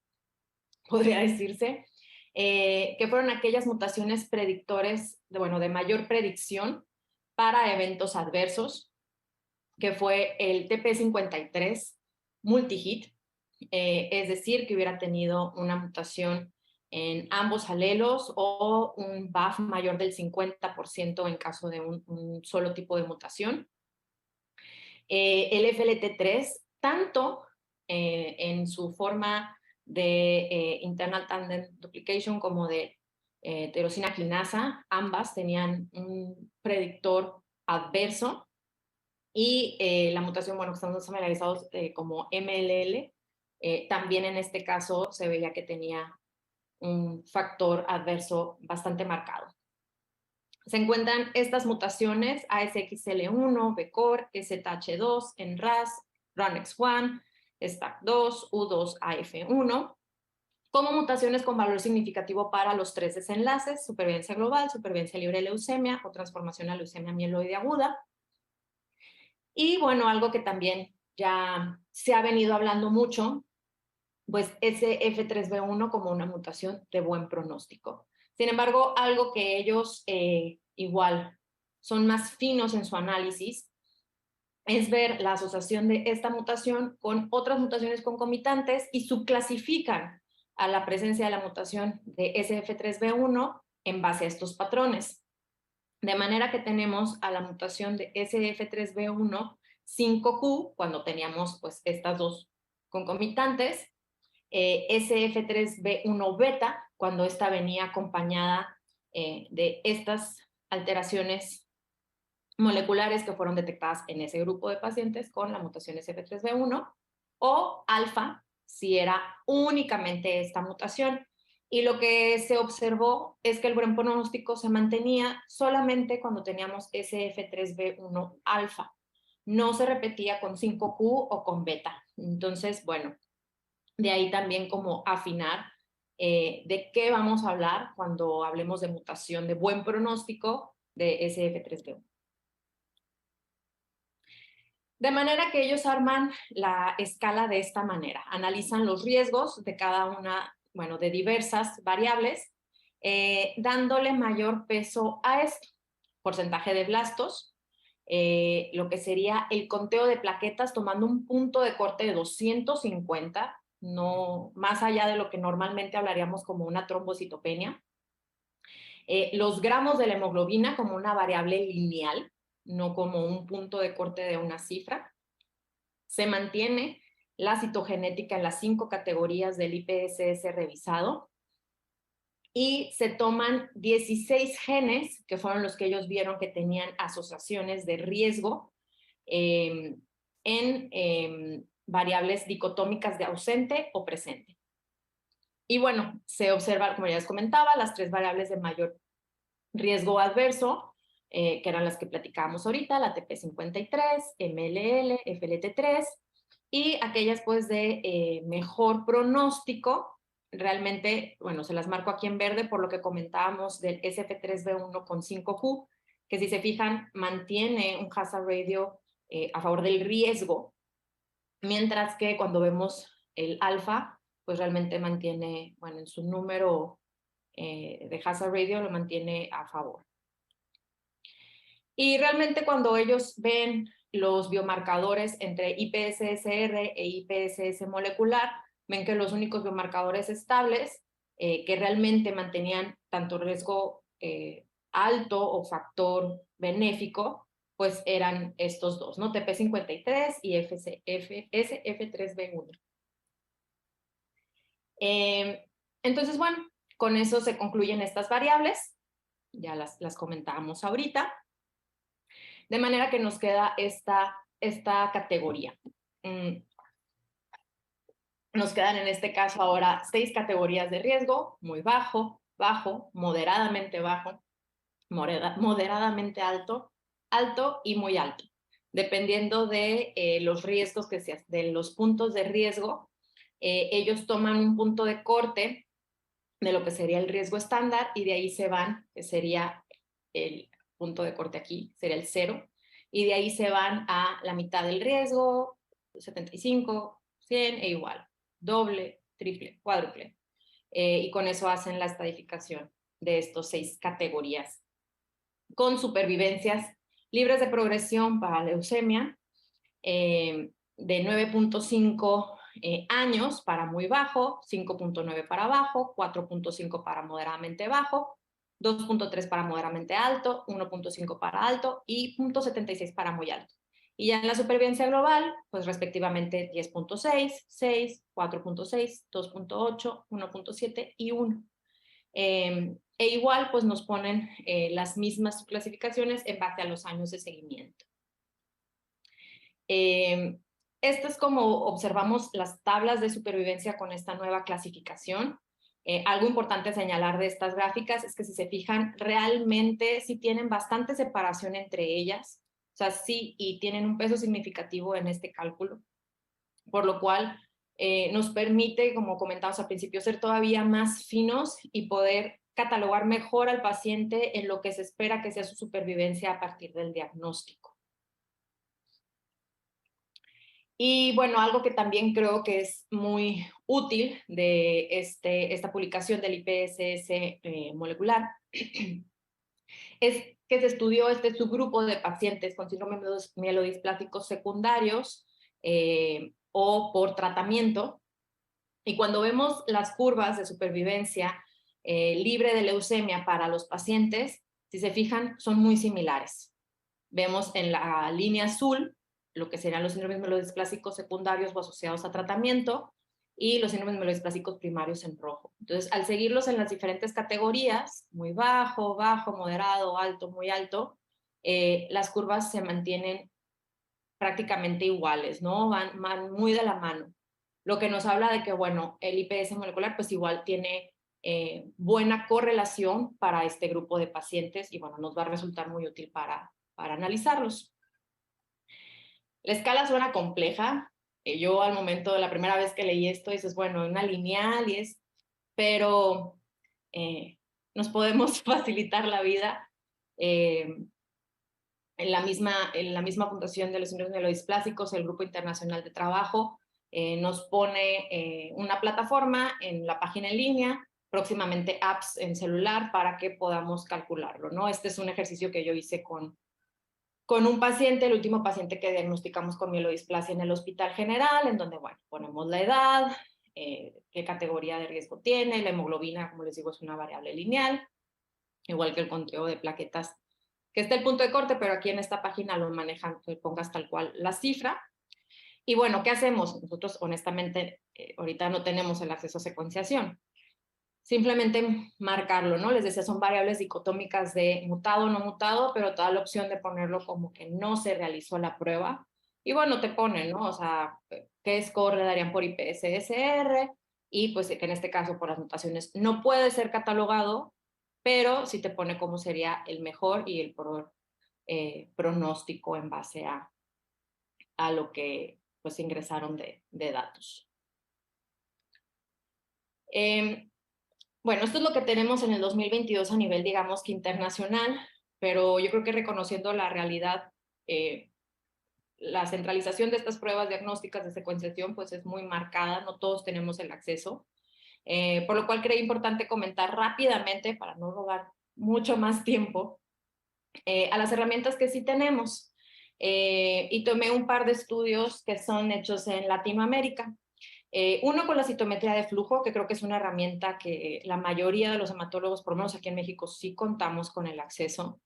podría decirse, que fueron aquellas mutaciones predictores, de mayor predicción para eventos adversos, que fue el TP53 multihit, es decir, que hubiera tenido una mutación en ambos alelos o un BAF mayor del 50% en caso de un solo tipo de mutación. El FLT3, tanto en su forma de internal tandem duplication como de tirosina quinasa, ambas tenían un predictor adverso. Y la mutación, bueno, que estamos familiarizados como MLL, también en este caso se veía que tenía un factor adverso bastante marcado. Se encuentran estas mutaciones ASXL1, BCOR, STH2, NRAS, RUNX1, STAC2, U2AF1, como mutaciones con valor significativo para los 3 desenlaces: supervivencia global, supervivencia libre de leucemia o transformación a leucemia mieloide aguda. Y bueno, algo que también ya se ha venido hablando mucho, pues ese F3B1 como una mutación de buen pronóstico. Sin embargo, algo que ellos igual son más finos en su análisis es ver la asociación de esta mutación con otras mutaciones concomitantes y subclasifican a la presencia de la mutación de SF3B1 en base a estos patrones. De manera que tenemos a la mutación de SF3B1 5Q, cuando teníamos pues estas dos concomitantes, SF3B1 beta, cuando esta venía acompañada de estas alteraciones moleculares que fueron detectadas en ese grupo de pacientes con la mutación SF3B1, o alfa, si era únicamente esta mutación. Y lo que se observó es que el buen pronóstico se mantenía solamente cuando teníamos SF3B1 alfa. No se repetía con 5Q o con beta. Entonces, bueno, de ahí también como afinar de qué vamos a hablar cuando hablemos de mutación de buen pronóstico de SF3B1. De manera que ellos arman la escala de esta manera. Analizan los riesgos de cada una, bueno, de diversas variables, dándole mayor peso a esto. Porcentaje de blastos, lo que sería el conteo de plaquetas tomando un punto de corte de 250, no más allá de lo que normalmente hablaríamos como una trombocitopenia. Los gramos de la hemoglobina como una variable lineal, no como un punto de corte de una cifra. Se mantiene la citogenética en las 5 categorías del IPSS revisado y se toman 16 genes, que fueron los que ellos vieron que tenían asociaciones de riesgo en variables dicotómicas de ausente o presente. Y bueno, se observa, como ya les comentaba, las 3 variables de mayor riesgo adverso, que eran las que platicábamos ahorita, la TP53, MLL, FLT3, y aquellas pues de mejor pronóstico. Realmente, bueno, se las marco aquí en verde por lo que comentábamos del SF3B1 con 5Q, que si se fijan mantiene un hazard ratio a favor del riesgo, mientras que cuando vemos el alfa, pues realmente mantiene, bueno, en su número de hazard ratio lo mantiene a favor. Y realmente cuando ellos ven los biomarcadores entre IPSS-R e IPSS molecular, ven que los únicos biomarcadores estables que realmente mantenían tanto riesgo alto o factor benéfico, pues eran estos dos, ¿no? TP53 y SF3B1. Entonces, bueno, con eso se concluyen estas variables, ya las comentábamos ahorita, de manera que nos queda esta categoría. Nos quedan en este caso ahora 6 categorías de riesgo: muy bajo, bajo, moderadamente bajo, moderadamente alto, alto y muy alto, dependiendo de los riesgos de los puntos de riesgo. Ellos toman un punto de corte de lo que sería el riesgo estándar y de ahí se van, que sería el punto de corte aquí, sería el 0, y de ahí se van a la mitad del riesgo, 75, 100 e igual, doble, triple, cuádruple. Y con eso hacen la estadificación de estos 6 categorías, con supervivencias libres de progresión para leucemia, de 9.5 años para muy bajo, 5.9 para bajo, 4.5 para moderadamente bajo, 2.3 para moderadamente alto, 1.5 para alto y 0.76 para muy alto. Y ya en la supervivencia global, pues respectivamente 10.6, 6, 4.6, 2.8, 1.7 y 1. E igual, pues nos ponen las mismas clasificaciones en base a los años de seguimiento. Esto es como observamos las tablas de supervivencia con esta nueva clasificación. Algo importante señalar de estas gráficas es que si se fijan, realmente sí tienen bastante separación entre ellas, o sea, sí, y tienen un peso significativo en este cálculo, por lo cual nos permite, como comentamos al principio, ser todavía más finos y poder catalogar mejor al paciente en lo que se espera que sea su supervivencia a partir del diagnóstico. Y bueno, algo que también creo que es muy útil de esta publicación del IPSS molecular es que se estudió este subgrupo de pacientes con síndrome mielodisplásicos secundarios o por tratamiento. Y cuando vemos las curvas de supervivencia libre de leucemia para los pacientes, si se fijan, son muy similares. Vemos en la línea azul lo que serían los síndromes mielodisplásicos secundarios o asociados a tratamiento y los síndromes mielodisplásicos primarios en rojo. Entonces, al seguirlos en las diferentes categorías, muy bajo, bajo, moderado, alto, muy alto, las curvas se mantienen prácticamente iguales, ¿no? Van muy de la mano. Lo que nos habla de que, bueno, el IPS molecular pues igual tiene buena correlación para este grupo de pacientes y, bueno, nos va a resultar muy útil para analizarlos. La escala suena compleja. Yo al momento de la primera vez que leí esto dices, bueno, una lineal y es, pero nos podemos facilitar la vida. En la misma puntuación de los síndromes mielodisplásicos, el Grupo Internacional de Trabajo nos pone una plataforma en la página en línea, próximamente apps en celular para que podamos calcularlo, ¿no? Este es un ejercicio que yo hice con un paciente, el último paciente que diagnosticamos con mielodisplasia en el Hospital General, en donde, bueno, ponemos la edad, qué categoría de riesgo tiene, la hemoglobina, como les digo, es una variable lineal, igual que el conteo de plaquetas, que está el punto de corte, pero aquí en esta página lo manejan, que pongas tal cual la cifra. Y bueno, ¿qué hacemos? Nosotros, honestamente, ahorita no tenemos el acceso a secuenciación. Simplemente marcarlo, ¿no? Les decía, son variables dicotómicas de mutado o no mutado, pero te da la opción de ponerlo como que no se realizó la prueba. Y bueno, te ponen, ¿no? O sea, ¿qué score le darían por IPSSR? Y pues que en este caso por las mutaciones no puede ser catalogado, pero sí te pone cómo sería el mejor y el peor pronóstico en base a lo que pues ingresaron de datos. Bueno, esto es lo que tenemos en el 2022 a nivel, digamos, que internacional, pero yo creo que reconociendo la realidad, la centralización de estas pruebas diagnósticas de secuenciación pues es muy marcada, no todos tenemos el acceso, por lo cual creí importante comentar rápidamente, para no robar mucho más tiempo, a las herramientas que sí tenemos. Y tomé un par de estudios que son hechos en Latinoamérica. Uno con la citometría de flujo, que creo que es una herramienta que la mayoría de los hematólogos, por lo menos aquí en México, sí contamos con el acceso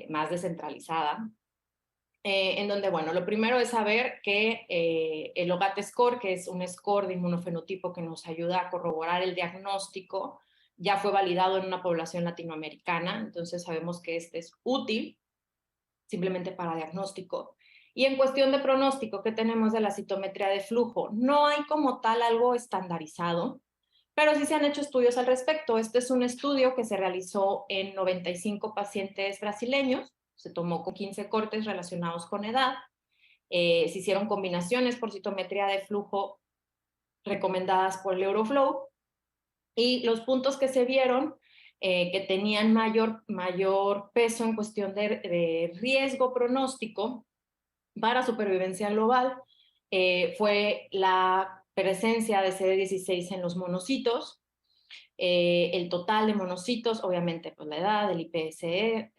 más descentralizada. En donde, bueno, lo primero es saber que el OGAT score, que es un score de inmunofenotipo que nos ayuda a corroborar el diagnóstico, ya fue validado en una población latinoamericana, entonces sabemos que este es útil simplemente para diagnóstico. Y en cuestión de pronóstico, ¿qué tenemos de la citometría de flujo? No hay como tal algo estandarizado, pero sí se han hecho estudios al respecto. Este es un estudio que se realizó en 95 pacientes brasileños, se tomó con 15 cortes relacionados con edad, se hicieron combinaciones por citometría de flujo recomendadas por el Euroflow, y los puntos que se vieron que tenían mayor peso en cuestión de riesgo pronóstico para supervivencia global fue la presencia de CD16 en los monocitos, el total de monocitos, obviamente pues la edad, el IPSR,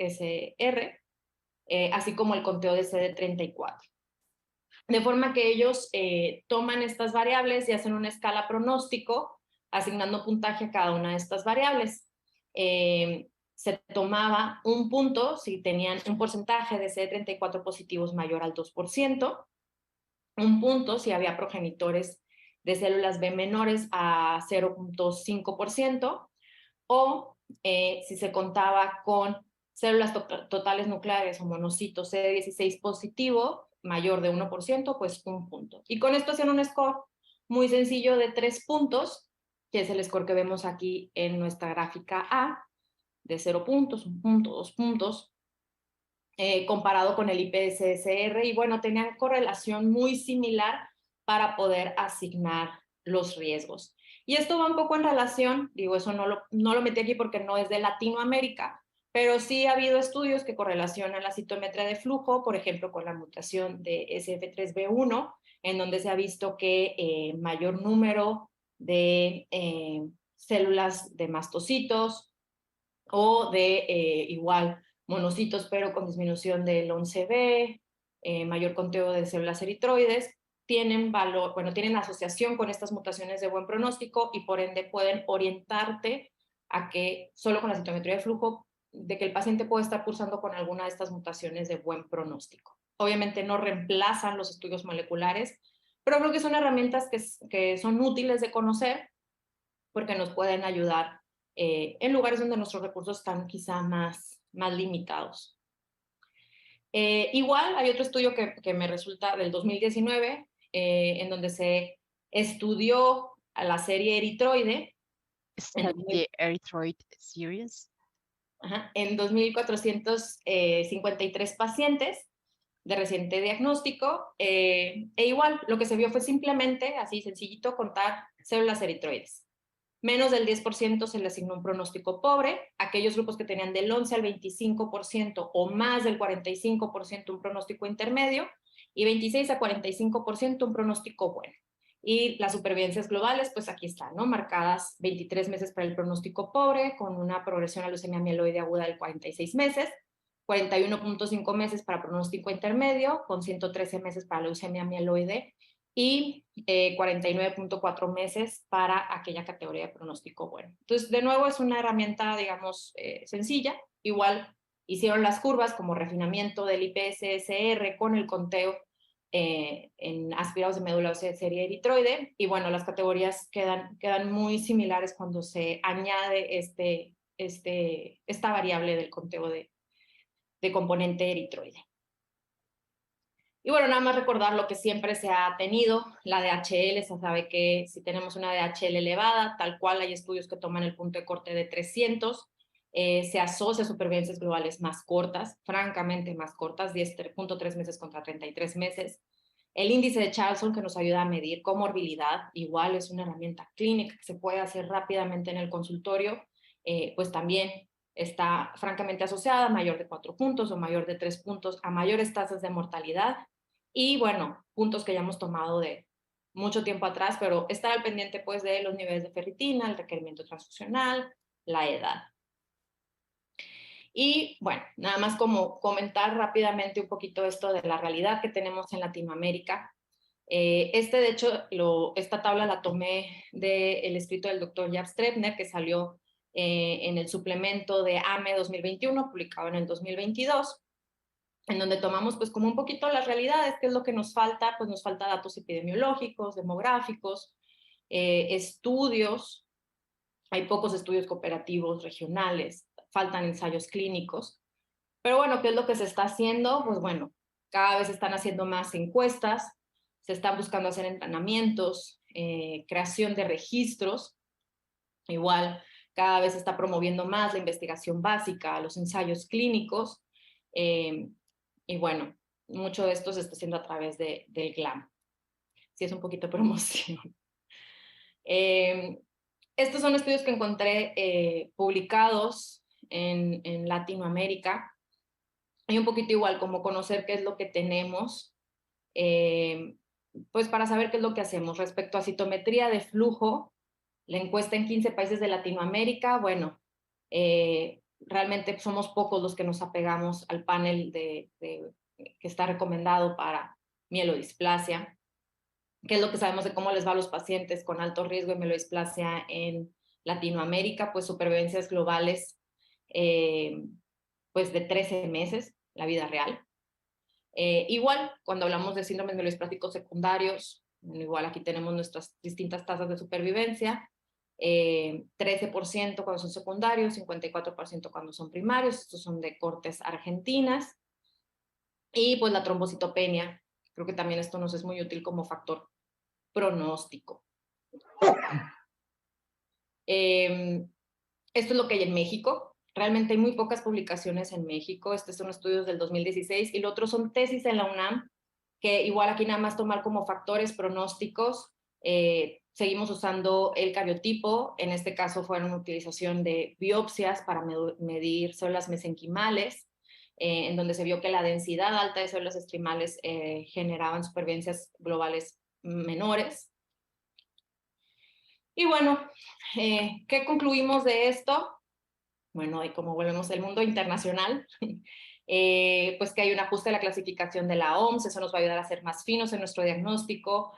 así como el conteo de CD34. De forma que ellos toman estas variables y hacen una escala pronóstico, asignando puntaje a cada una de estas variables. Se tomaba un punto si tenían un porcentaje de CD34 positivos mayor al 2%, un punto si había progenitores de células B menores a 0.5%, o si se contaba con células totales nucleares o monocitos CD16 positivo mayor de 1%, pues un punto. Y con esto hacían un score muy sencillo de 3 puntos, que es el score que vemos aquí en nuestra gráfica A, de 0 puntos, 1 punto, 2 puntos, comparado con el IPSSR, y bueno, tenían correlación muy similar para poder asignar los riesgos. Y esto va un poco en relación, digo, eso no lo metí aquí porque no es de Latinoamérica, pero sí ha habido estudios que correlacionan la citometría de flujo, por ejemplo, con la mutación de SF3B1, en donde se ha visto que mayor número de células de mastocitos o de igual monocitos, pero con disminución del 11B, mayor conteo de células eritroides, tienen valor, bueno, tienen asociación con estas mutaciones de buen pronóstico y por ende pueden orientarte a que solo con la citometría de flujo, de que el paciente puede estar cursando con alguna de estas mutaciones de buen pronóstico. Obviamente no reemplazan los estudios moleculares, pero creo que son herramientas que son útiles de conocer porque nos pueden ayudar en lugares donde nuestros recursos están quizá más limitados. Igual hay otro estudio que me resulta del 2019, en donde se estudió a la serie eritroide. The Erythroid Series. En 2.453 pacientes de reciente diagnóstico, e igual lo que se vio fue simplemente, así sencillito, contar células eritroides. Menos del 10% se le asignó un pronóstico pobre, aquellos grupos que tenían del 11 al 25% o más del 45% un pronóstico intermedio, y 26 a 45% un pronóstico bueno. Y las supervivencias globales, pues aquí están, ¿no? Marcadas 23 meses para el pronóstico pobre, con una progresión a leucemia mieloide aguda de 46 meses, 41.5 meses para pronóstico intermedio, con 113 meses para leucemia mieloide, y 49.4 meses para aquella categoría de pronóstico bueno. Entonces, de nuevo, es una herramienta, digamos, sencilla. Igual hicieron las curvas como refinamiento del IPSSR con el conteo en aspirados de médula ósea de serie eritroide, y bueno, las categorías quedan muy similares cuando se añade esta variable del conteo de componente eritroide. Y bueno, nada más recordar lo que siempre se ha tenido, la DHL. Se sabe que si tenemos una DHL elevada, tal cual hay estudios que toman el punto de corte de 300, se asocia a supervivencias globales más cortas, francamente más cortas, 10.3 meses contra 33 meses. El índice de Charlson, que nos ayuda a medir comorbilidad, igual es una herramienta clínica que se puede hacer rápidamente en el consultorio, pues también está francamente asociada a mayor de 4 puntos o mayor de 3 puntos a mayores tasas de mortalidad. Y bueno, puntos que ya hemos tomado de mucho tiempo atrás, pero estar al pendiente pues de los niveles de ferritina, el requerimiento transfusional, la edad. Y bueno, nada más como comentar rápidamente un poquito esto de la realidad que tenemos en Latinoamérica. De hecho, esta tabla la tomé del escrito del doctor Jaap Strebner, que salió en el suplemento de AME 2021, publicado en el 2022, en donde tomamos pues como un poquito las realidades, qué es lo que nos falta. Pues nos falta datos epidemiológicos, demográficos, estudios. Hay pocos estudios cooperativos regionales, faltan ensayos clínicos. Pero bueno, ¿qué es lo que se está haciendo? Pues bueno, cada vez se están haciendo más encuestas, se están buscando hacer entrenamientos, creación de registros. Igual, cada vez se está promoviendo más la investigación básica, los ensayos clínicos. Y bueno, mucho de esto se está haciendo a través del GLAM. Sí, es un poquito de promoción. Estos son estudios que encontré publicados en Latinoamérica. Y un poquito igual, como conocer qué es lo que tenemos, pues para saber qué es lo que hacemos. Respecto a citometría de flujo, la encuesta en 15 países de Latinoamérica, bueno, realmente somos pocos los que nos apegamos al panel que está recomendado para mielodisplasia. ¿Qué es lo que sabemos de cómo les va a los pacientes con alto riesgo de mielodisplasia en Latinoamérica? Pues supervivencias globales pues de 13 meses, la vida real. Igual, cuando hablamos de síndromes mielodispláticos secundarios, igual aquí tenemos nuestras distintas tasas de supervivencia. 13% cuando son secundarios, 54% cuando son primarios. Estos son de cortes argentinas. Y pues la trombocitopenia, creo que también esto nos es muy útil como factor pronóstico. Esto es lo que hay en México. Realmente hay muy pocas publicaciones en México. Estos son estudios del 2016 y lo otro son tesis en la UNAM, que igual aquí nada más tomar como factores pronósticos. Seguimos usando el cariotipo. En este caso fue una utilización de biopsias para medir células mesenquimales, en donde se vio que la densidad alta de células estrimales generaban supervivencias globales menores. Y bueno, ¿qué concluimos de esto? Bueno, y como volvemos al mundo internacional, pues que hay un ajuste a la clasificación de la OMS. Eso nos va a ayudar a ser más finos en nuestro diagnóstico,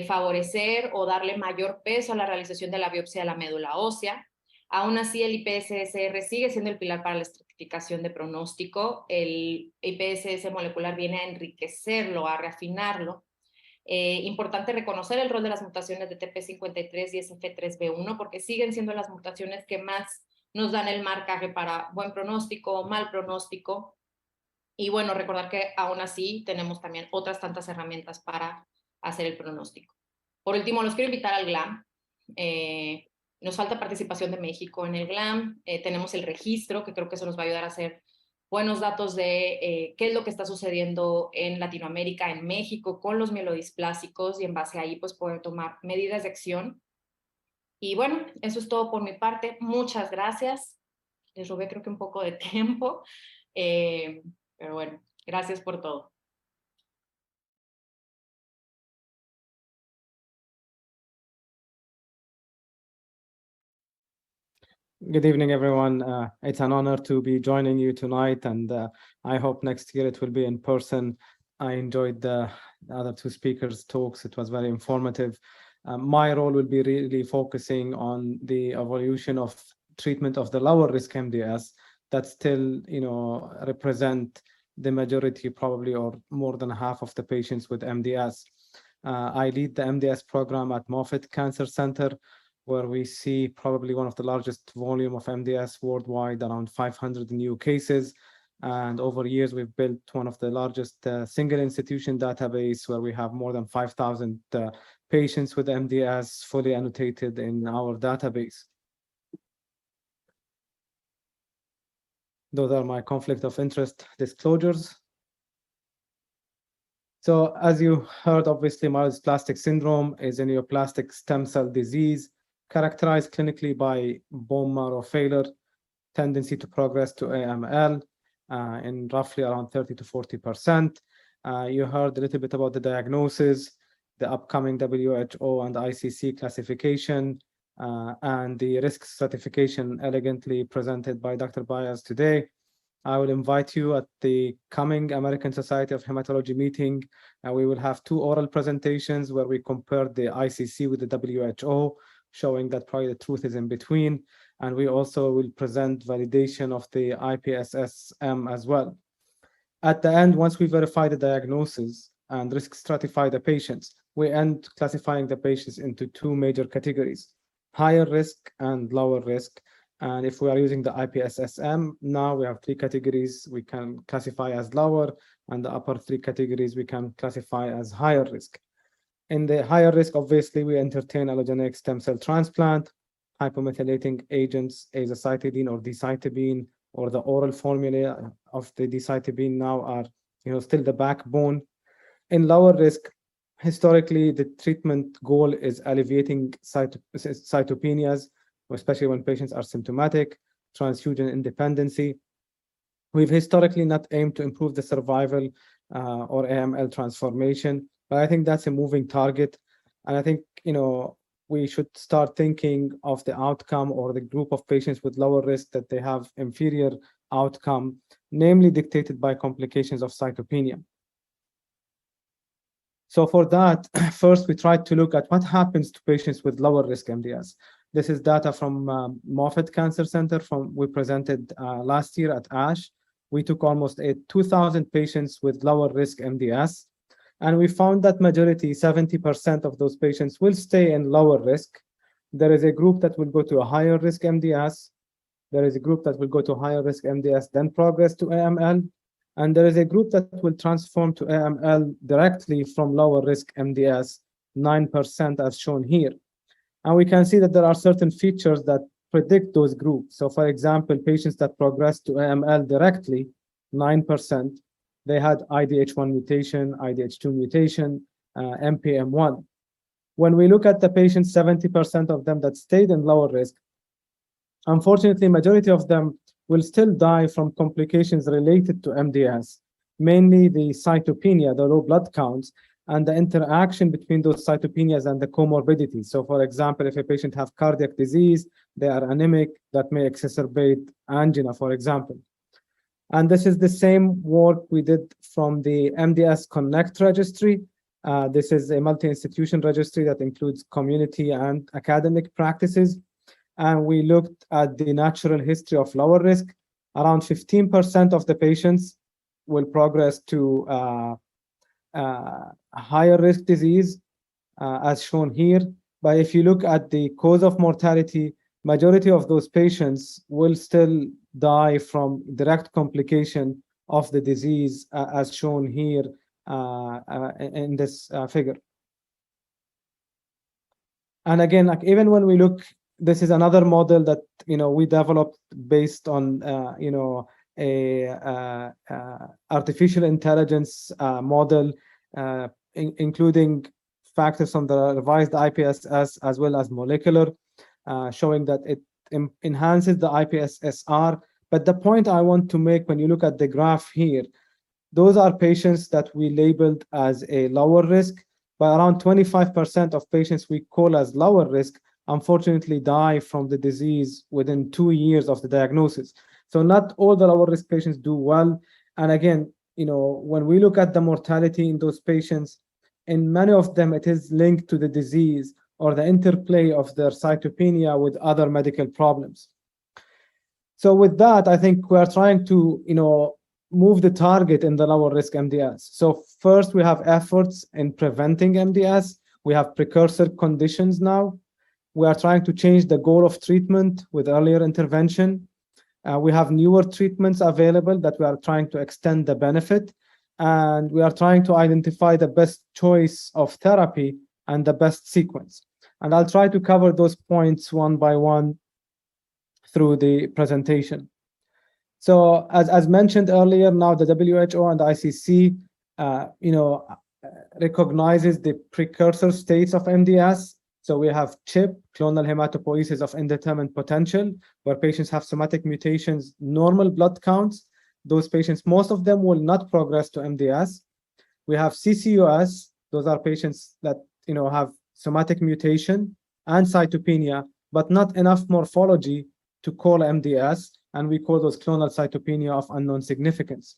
favorecer o darle mayor peso a la realización de la biopsia de la médula ósea. Aún así, el IPSS-R sigue siendo el pilar para la estratificación de pronóstico. El IPSS molecular viene a enriquecerlo, a reafinarlo. Importante reconocer el rol de las mutaciones de TP53 y SF3B1, porque siguen siendo las mutaciones que más nos dan el marcaje para buen pronóstico o mal pronóstico. Y bueno, recordar que aún así tenemos también otras tantas herramientas para hacer el pronóstico. Por último, los quiero invitar al GLAM. Nos falta participación de México en el GLAM. Tenemos el registro, que creo que eso nos va a ayudar a hacer buenos datos de qué es lo que está sucediendo en Latinoamérica, en México, con los mielodisplásicos, y en base a ahí pues poder tomar medidas de acción. Y bueno, eso es todo por mi parte. Muchas gracias. Les robé creo que un poco de tiempo, pero bueno, gracias por todo. Good evening, everyone. It's an honor to be joining you tonight, and I hope next year it will be in person. I enjoyed the other two speakers' talks. It was very informative. My role will be really focusing on the evolution of treatment of the lower risk MDS that still, represent the majority, probably, or more than half of the patients with MDS. I lead the MDS program at Moffitt Cancer Center, where we see probably one of the largest volume of MDS worldwide, around 500 new cases. And over years, we've built one of the largest single institution database, where we have more than 5,000 patients with MDS fully annotated in our database. Those are my conflict of interest disclosures. So as you heard, obviously, myelodysplastic syndrome is a neoplastic stem cell disease characterized clinically by bone marrow failure, tendency to progress to AML in roughly around 30 to 40%. You heard a little bit about the diagnosis, the upcoming WHO and ICC classification, and the risk stratification elegantly presented by Dr. Baez today. I will invite you at the coming American Society of Hematology meeting. We will have 2 oral presentations where we compare the ICC with the WHO, showing that probably the truth is in between. And we also will present validation of the IPSS-M as well. At the end, once we verify the diagnosis and risk stratify the patients, we end classifying the patients into 2 major categories, higher risk and lower risk. And if we are using the IPSS-M, now we have 3 categories we can classify as lower, and the upper 3 categories we can classify as higher risk. In the higher risk, obviously, we entertain allogeneic stem cell transplant, hypomethylating agents, azacitidine or decitabine, or the oral formula of the decitabine now are still the backbone. In lower risk, historically, the treatment goal is alleviating cytopenias, especially when patients are symptomatic, transfusion independency. We've historically not aimed to improve the survival or AML transformation, but I think that's a moving target. And I think, we should start thinking of the outcome or the group of patients with lower risk that they have inferior outcome, namely dictated by complications of cytopenia. So for that, first, we tried to look at what happens to patients with lower risk MDS. This is data from Moffitt Cancer Center we presented last year at ASH. We took almost 2,000 patients with lower risk MDS, and we found that majority, 70% of those patients will stay in lower risk. There is a group that will go to a higher risk MDS. There is a group that will go to higher risk MDS, then progress to AML. And there is a group that will transform to AML directly from lower risk MDS, 9% as shown here. And we can see that there are certain features that predict those groups. So for example, patients that progress to AML directly, 9%, they had IDH1 mutation, IDH2 mutation, NPM1. When we look at the patients, 70% of them that stayed in lower risk, unfortunately, majority of them will still die from complications related to MDS, mainly the cytopenia, the low blood counts, and the interaction between those cytopenias and the comorbidities. So for example, if a patient has cardiac disease, they are anemic, that may exacerbate angina, for example. And this is the same work we did from the MDS Connect registry. This is a multi-institution registry that includes community and academic practices. And we looked at the natural history of lower risk. Around 15% of the patients will progress to higher risk disease, as shown here. But if you look at the cause of mortality, majority of those patients will still die from direct complication of the disease, as shown here in this figure. And again, like even when we look, this is another model that we developed based on artificial intelligence model, including factors from the revised IPSS as well as molecular, showing that it enhances the IPSSR. But the point I want to make when you look at the graph here, those are patients that we labeled as a lower risk, but around 25% of patients we call as lower risk unfortunately die from the disease within 2 years of the diagnosis. So not all the lower risk patients do well. And again, when we look at the mortality in those patients, in many of them, it is linked to the disease or the interplay of their cytopenia with other medical problems. So with that, I think we are trying to, move the target in the lower risk MDS. So first, we have efforts in preventing MDS. We have precursor conditions now. We are trying to change the goal of treatment with earlier intervention. We have newer treatments available that we are trying to extend the benefit. And we are trying to identify the best choice of therapy and the best sequence. And I'll try to cover those points one by one through the presentation. So as mentioned earlier, now the WHO and the ICC, recognizes the precursor states of MDS. So we have CHIP, clonal hematopoiesis of indeterminate potential, where patients have somatic mutations, normal blood counts. Those patients, most of them will not progress to MDS. We have CCUS. Those are patients that have somatic mutation and cytopenia, but not enough morphology to call MDS. and we call those clonal cytopenia of unknown significance.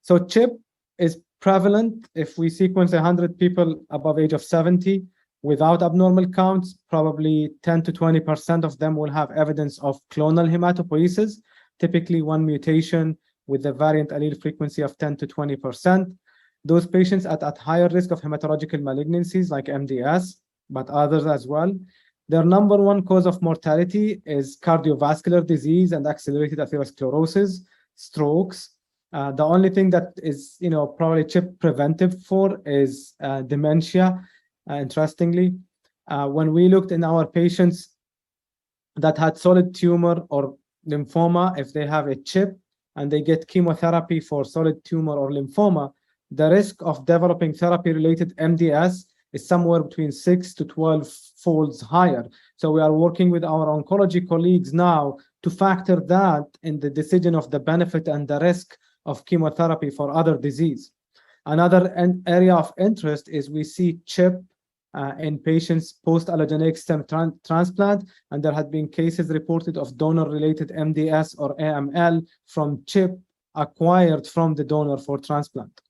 So CHIP is prevalent if we sequence 100 people above age of 70 without abnormal counts. Probably 10 to 20% of them will have evidence of clonal hematopoiesis, typically one mutation with a variant allele frequency of 10 to 20%. Those patients at higher risk of hematological malignancies like MDS, but others as well. Their number one cause of mortality is cardiovascular disease and accelerated atherosclerosis, strokes. The only thing that is, probably CHIP preventive for is dementia. Interestingly, when we looked in our patients that had solid tumor or lymphoma, if they have a CHIP and they get chemotherapy for solid tumor or lymphoma, the risk of developing therapy-related MDS is somewhere between 6 to 12 folds higher. So we are working with our oncology colleagues now to factor that in the decision of the benefit and the risk of chemotherapy for other disease. Another area of interest is we see CHIP in patients post-allogeneic stem transplant, and there had been cases reported of donor-related MDS or AML from CHIP acquired from the donor for transplant.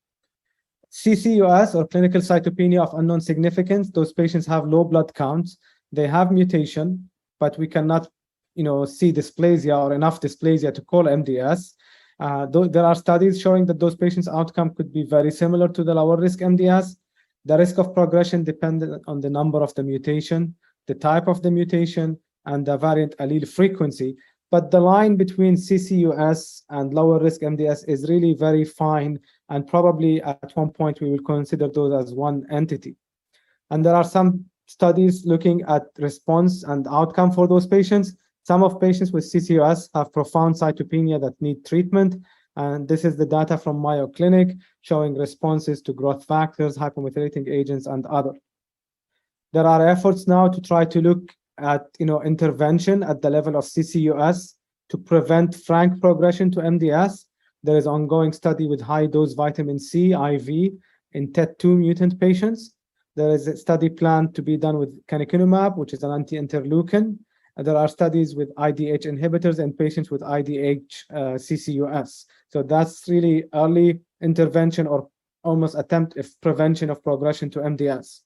CCUS, or clinical cytopenia of unknown significance, those patients have low blood counts, they have mutation, but we cannot see dysplasia or enough dysplasia to call MDS. There are studies showing that those patients' outcome could be very similar to the lower risk MDS. The risk of progression depended on the number of the mutation, the type of the mutation, and the variant allele frequency. But the line between CCUS and lower risk MDS is really very fine, and probably at one point we will consider those as one entity. And there are some studies looking at response and outcome for those patients. Some of patients with CCUS have profound cytopenia that need treatment, and this is the data from Mayo Clinic showing responses to growth factors, hypomethylating agents, and other. There are efforts now to try to look at intervention at the level of CCUS to prevent frank progression to MDS. There is ongoing study with high-dose vitamin C IV in TET2 mutant patients. There is a study planned to be done with canakinumab, which is an anti-interleukin. There are studies with IDH inhibitors in patients with IDH CCUS. So that's really early intervention or almost attempt of prevention of progression to MDS.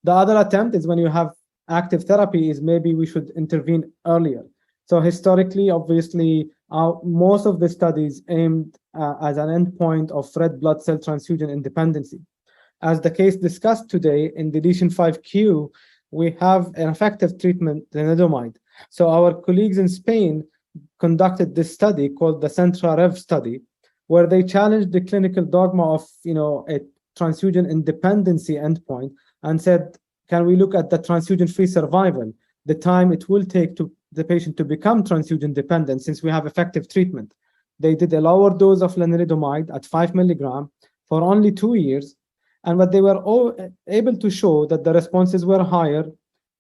The other attempt is when you have active therapy is maybe we should intervene earlier. So historically, obviously, most of the studies aimed as an endpoint of red blood cell transfusion independency. As the case discussed today in deletion 5q, we have an effective treatment, lenalidomide. So our colleagues in Spain conducted this study called the Centra-Rev study, where they challenged the clinical dogma of a transfusion independency endpoint and said, can we look at the transfusion-free survival, the time it will take to the patient to become transfusion dependent since we have effective treatment. They did a lower dose of lenalidomide at 5 milligrams for only 2 years. And what they were all able to show that the responses were higher,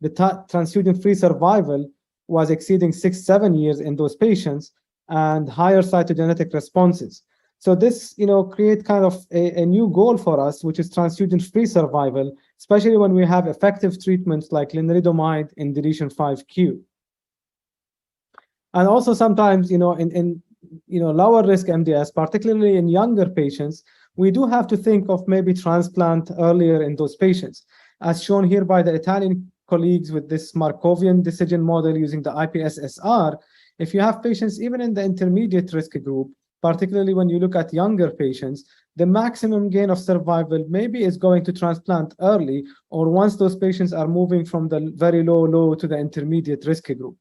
the transfusion-free survival was exceeding 6-7 years in those patients, and higher cytogenetic responses. So this, create kind of a new goal for us, which is transfusion-free survival, especially when we have effective treatments like lenalidomide in deletion 5q. And also sometimes, in lower risk MDS, particularly in younger patients, we do have to think of maybe transplant earlier in those patients, as shown here by the Italian colleagues with this Markovian decision model using the IPSSR. If you have patients even in the intermediate risk group, particularly when you look at younger patients, the maximum gain of survival maybe is going to transplant early, or once those patients are moving from the very low to the intermediate risk group.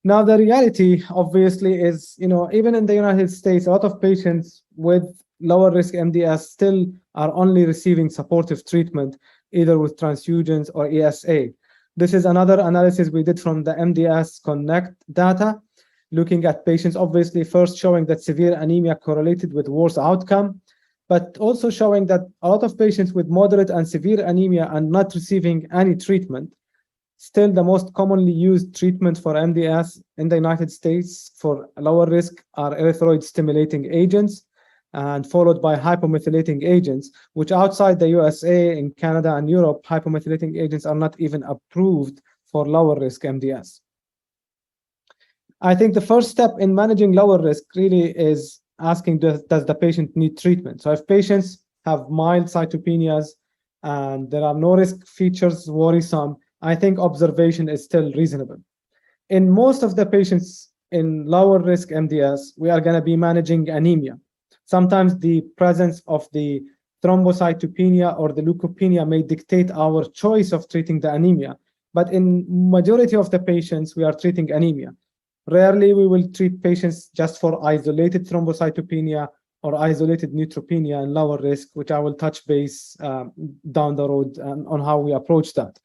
Now, the reality, obviously, is, even in the United States, a lot of patients with lower risk MDS still are only receiving supportive treatment, either with transfusions or ESA. This is another analysis we did from the MDS Connect data, looking at patients, obviously, first showing that severe anemia correlated with worse outcome, but also showing that a lot of patients with moderate and severe anemia and not receiving any treatment. Still, the most commonly used treatment for MDS in the United States for lower risk are erythroid stimulating agents, and followed by hypomethylating agents, which outside the USA, in Canada and Europe, hypomethylating agents are not even approved for lower risk MDS. I think the first step in managing lower risk really is asking, does the patient need treatment? So if patients have mild cytopenias and there are no risk features worrisome, I think observation is still reasonable. In most of the patients in lower risk MDS, we are going to be managing anemia. Sometimes the presence of the thrombocytopenia or the leukopenia may dictate our choice of treating the anemia. But in majority of the patients, we are treating anemia. Rarely we will treat patients just for isolated thrombocytopenia or isolated neutropenia and lower risk, which I will touch base down the road on how we approach that.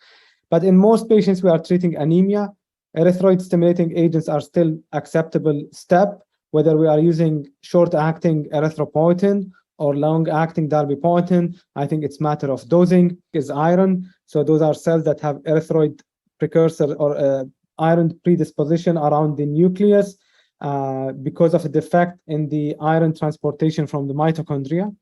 But in most patients, we are treating anemia. Erythroid stimulating agents are still acceptable step, whether we are using short-acting erythropoietin or long-acting darbepoetin. I think it's matter of dosing is iron. So those are cells that have erythroid precursor or iron predisposition around the nucleus because of a defect in the iron transportation from the mitochondria.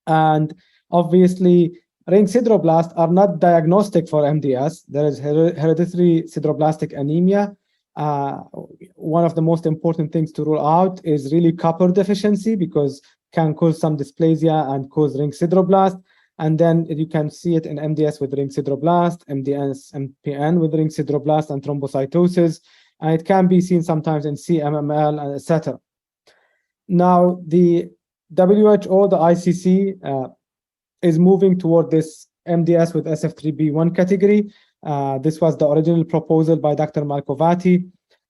And obviously, ring sideroblasts are not diagnostic for MDS. There is hereditary sideroblastic anemia. One of the most important things to rule out is really copper deficiency, because can cause some dysplasia and cause ring sideroblast. And then you can see it in MDS with ring sideroblast, MDS, MPN with ring sideroblast and thrombocytosis. And it can be seen sometimes in CMML, and etc. Now, the WHO, the ICC, is moving toward this MDS with SF3B1 category. This was the original proposal by Dr. Malcovati.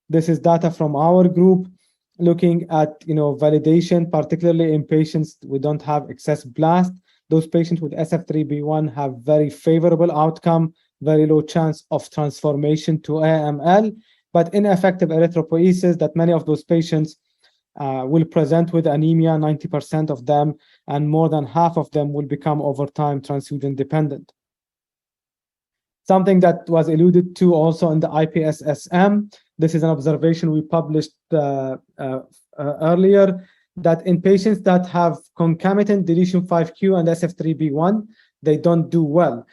This is data from our group looking at validation, particularly in patients we don't have excess blast. Those patients with SF3B1 have very favorable outcome, very low chance of transformation to AML, but ineffective erythropoiesis that many of those patients will present with anemia, 90% of them, and more than half of them will become over time transfusion dependent. Something that was alluded to also in the IPSSM, this is an observation we published earlier, that in patients that have concomitant deletion 5q and SF3B1, they don't do well.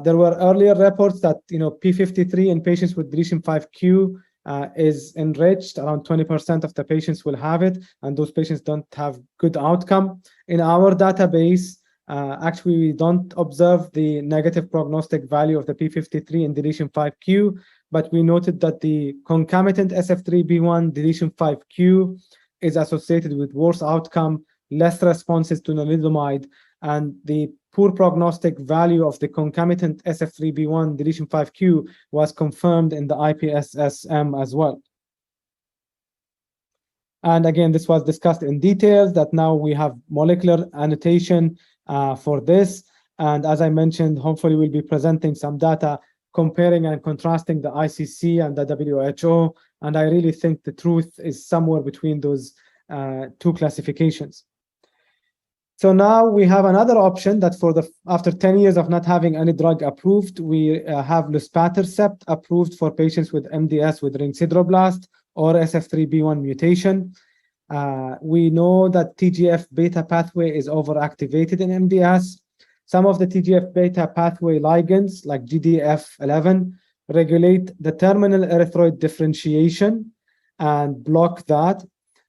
There were earlier reports that P53 in patients with deletion 5q is enriched. Around 20% of the patients will have it, and those patients don't have good outcome. In our database, actually, we don't observe the negative prognostic value of the P53 in deletion 5q, but we noted that the concomitant SF3B1 deletion 5q is associated with worse outcome, less responses to lenalidomide, and the poor prognostic value of the concomitant SF3B1 deletion 5q was confirmed in the IPSSM as well. And again, this was discussed in detail, that now we have molecular annotation for this. And as I mentioned, hopefully we'll be presenting some data comparing and contrasting the ICC and the WHO. And I really think the truth is somewhere between those two classifications. So now we have another option that after 10 years of not having any drug approved, we have luspatercept approved for patients with MDS with ring sideroblast or SF3B1 mutation. We know that TGF-beta pathway is overactivated in MDS. Some of the TGF-beta pathway ligands, like GDF11, regulate the terminal erythroid differentiation and block that.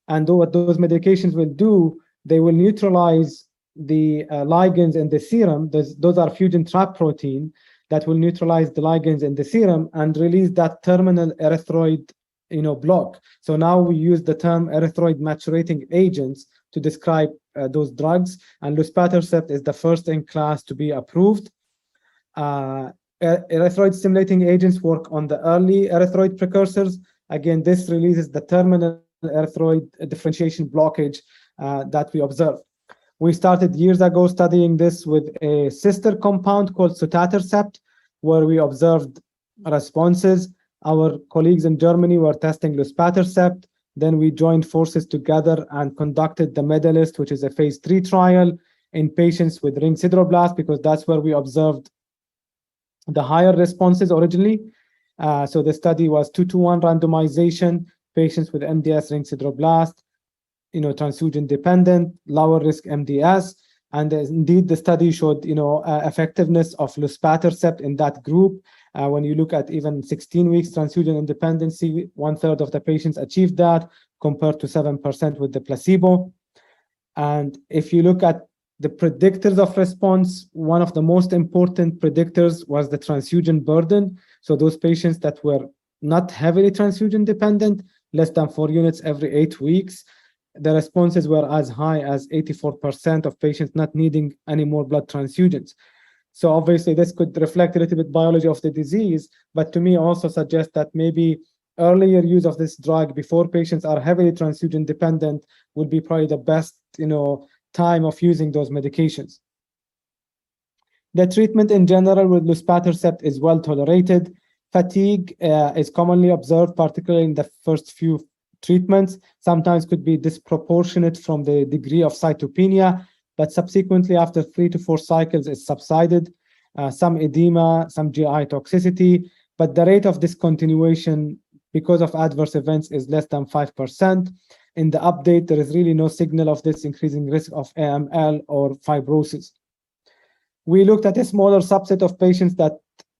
And what those medications will do, they will neutralize the ligands in the serum. Those are fusion trap protein that will neutralize the ligands in the serum and release that terminal erythroid block. So now we use the term erythroid maturating agents to describe those drugs, and luspatercept is the first in class to be approved. Erythroid stimulating agents work on the early erythroid precursors. Again, this releases the terminal erythroid differentiation blockage that we observed. We started years ago studying this with a sister compound called sotatercept, where we observed responses. Our colleagues in Germany were testing luspatercept. Then we joined forces together and conducted the MEDALIST, which is a phase 3 trial in patients with ring sideroblast, because that's where we observed the higher responses originally. So the study was 2-to-1 randomization, patients with MDS ring sideroblast, transfusion dependent, lower risk MDS. And indeed, the study showed, effectiveness of luspatercept in that group. When you look at even 16 weeks transfusion independency, 1/3 of the patients achieved that compared to 7% with the placebo. And if you look at the predictors of response, one of the most important predictors was the transfusion burden. So those patients that were not heavily transfusion dependent, less than 4 units every 8 weeks, the responses were as high as 84% of patients not needing any more blood transfusions. So obviously this could reflect a little bit biology of the disease, but to me also suggests that maybe earlier use of this drug before patients are heavily transfusion dependent would be probably the best, time of using those medications. The treatment in general with luspatercept is well tolerated. Fatigue is commonly observed, particularly in the first few treatments. Sometimes could be disproportionate from the degree of cytopenia, but subsequently after 3 to 4 cycles it subsided. Some edema, some GI toxicity, but the rate of discontinuation because of adverse events is less than 5%. In the update, there is really no signal of this increasing risk of AML or fibrosis. We looked at a smaller subset of patients that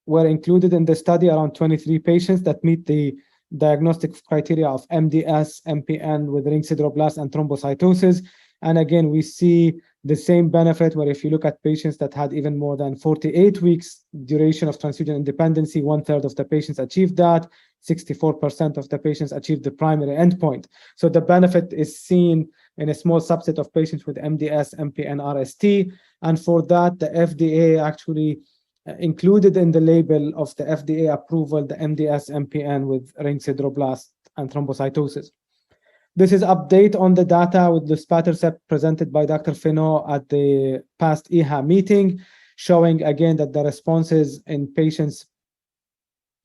were included in the study, around 23 patients that meet the diagnostic criteria of MDS, MPN with ring sideroblasts and thrombocytosis. And again, we see the same benefit where if you look at patients that had even more than 48 weeks duration of transfusion independency, 1/3 of the patients achieved that, 64% of the patients achieved the primary endpoint. So the benefit is seen in a small subset of patients with MDS, MPN, RST. And for that, the FDA actually included in the label of the FDA approval, the MDS, MPN with ring sideroblast and thrombocytosis. This is update on the data with luspatercept presented by Dr. Fenot at the past EHA meeting, showing again that the responses in patients,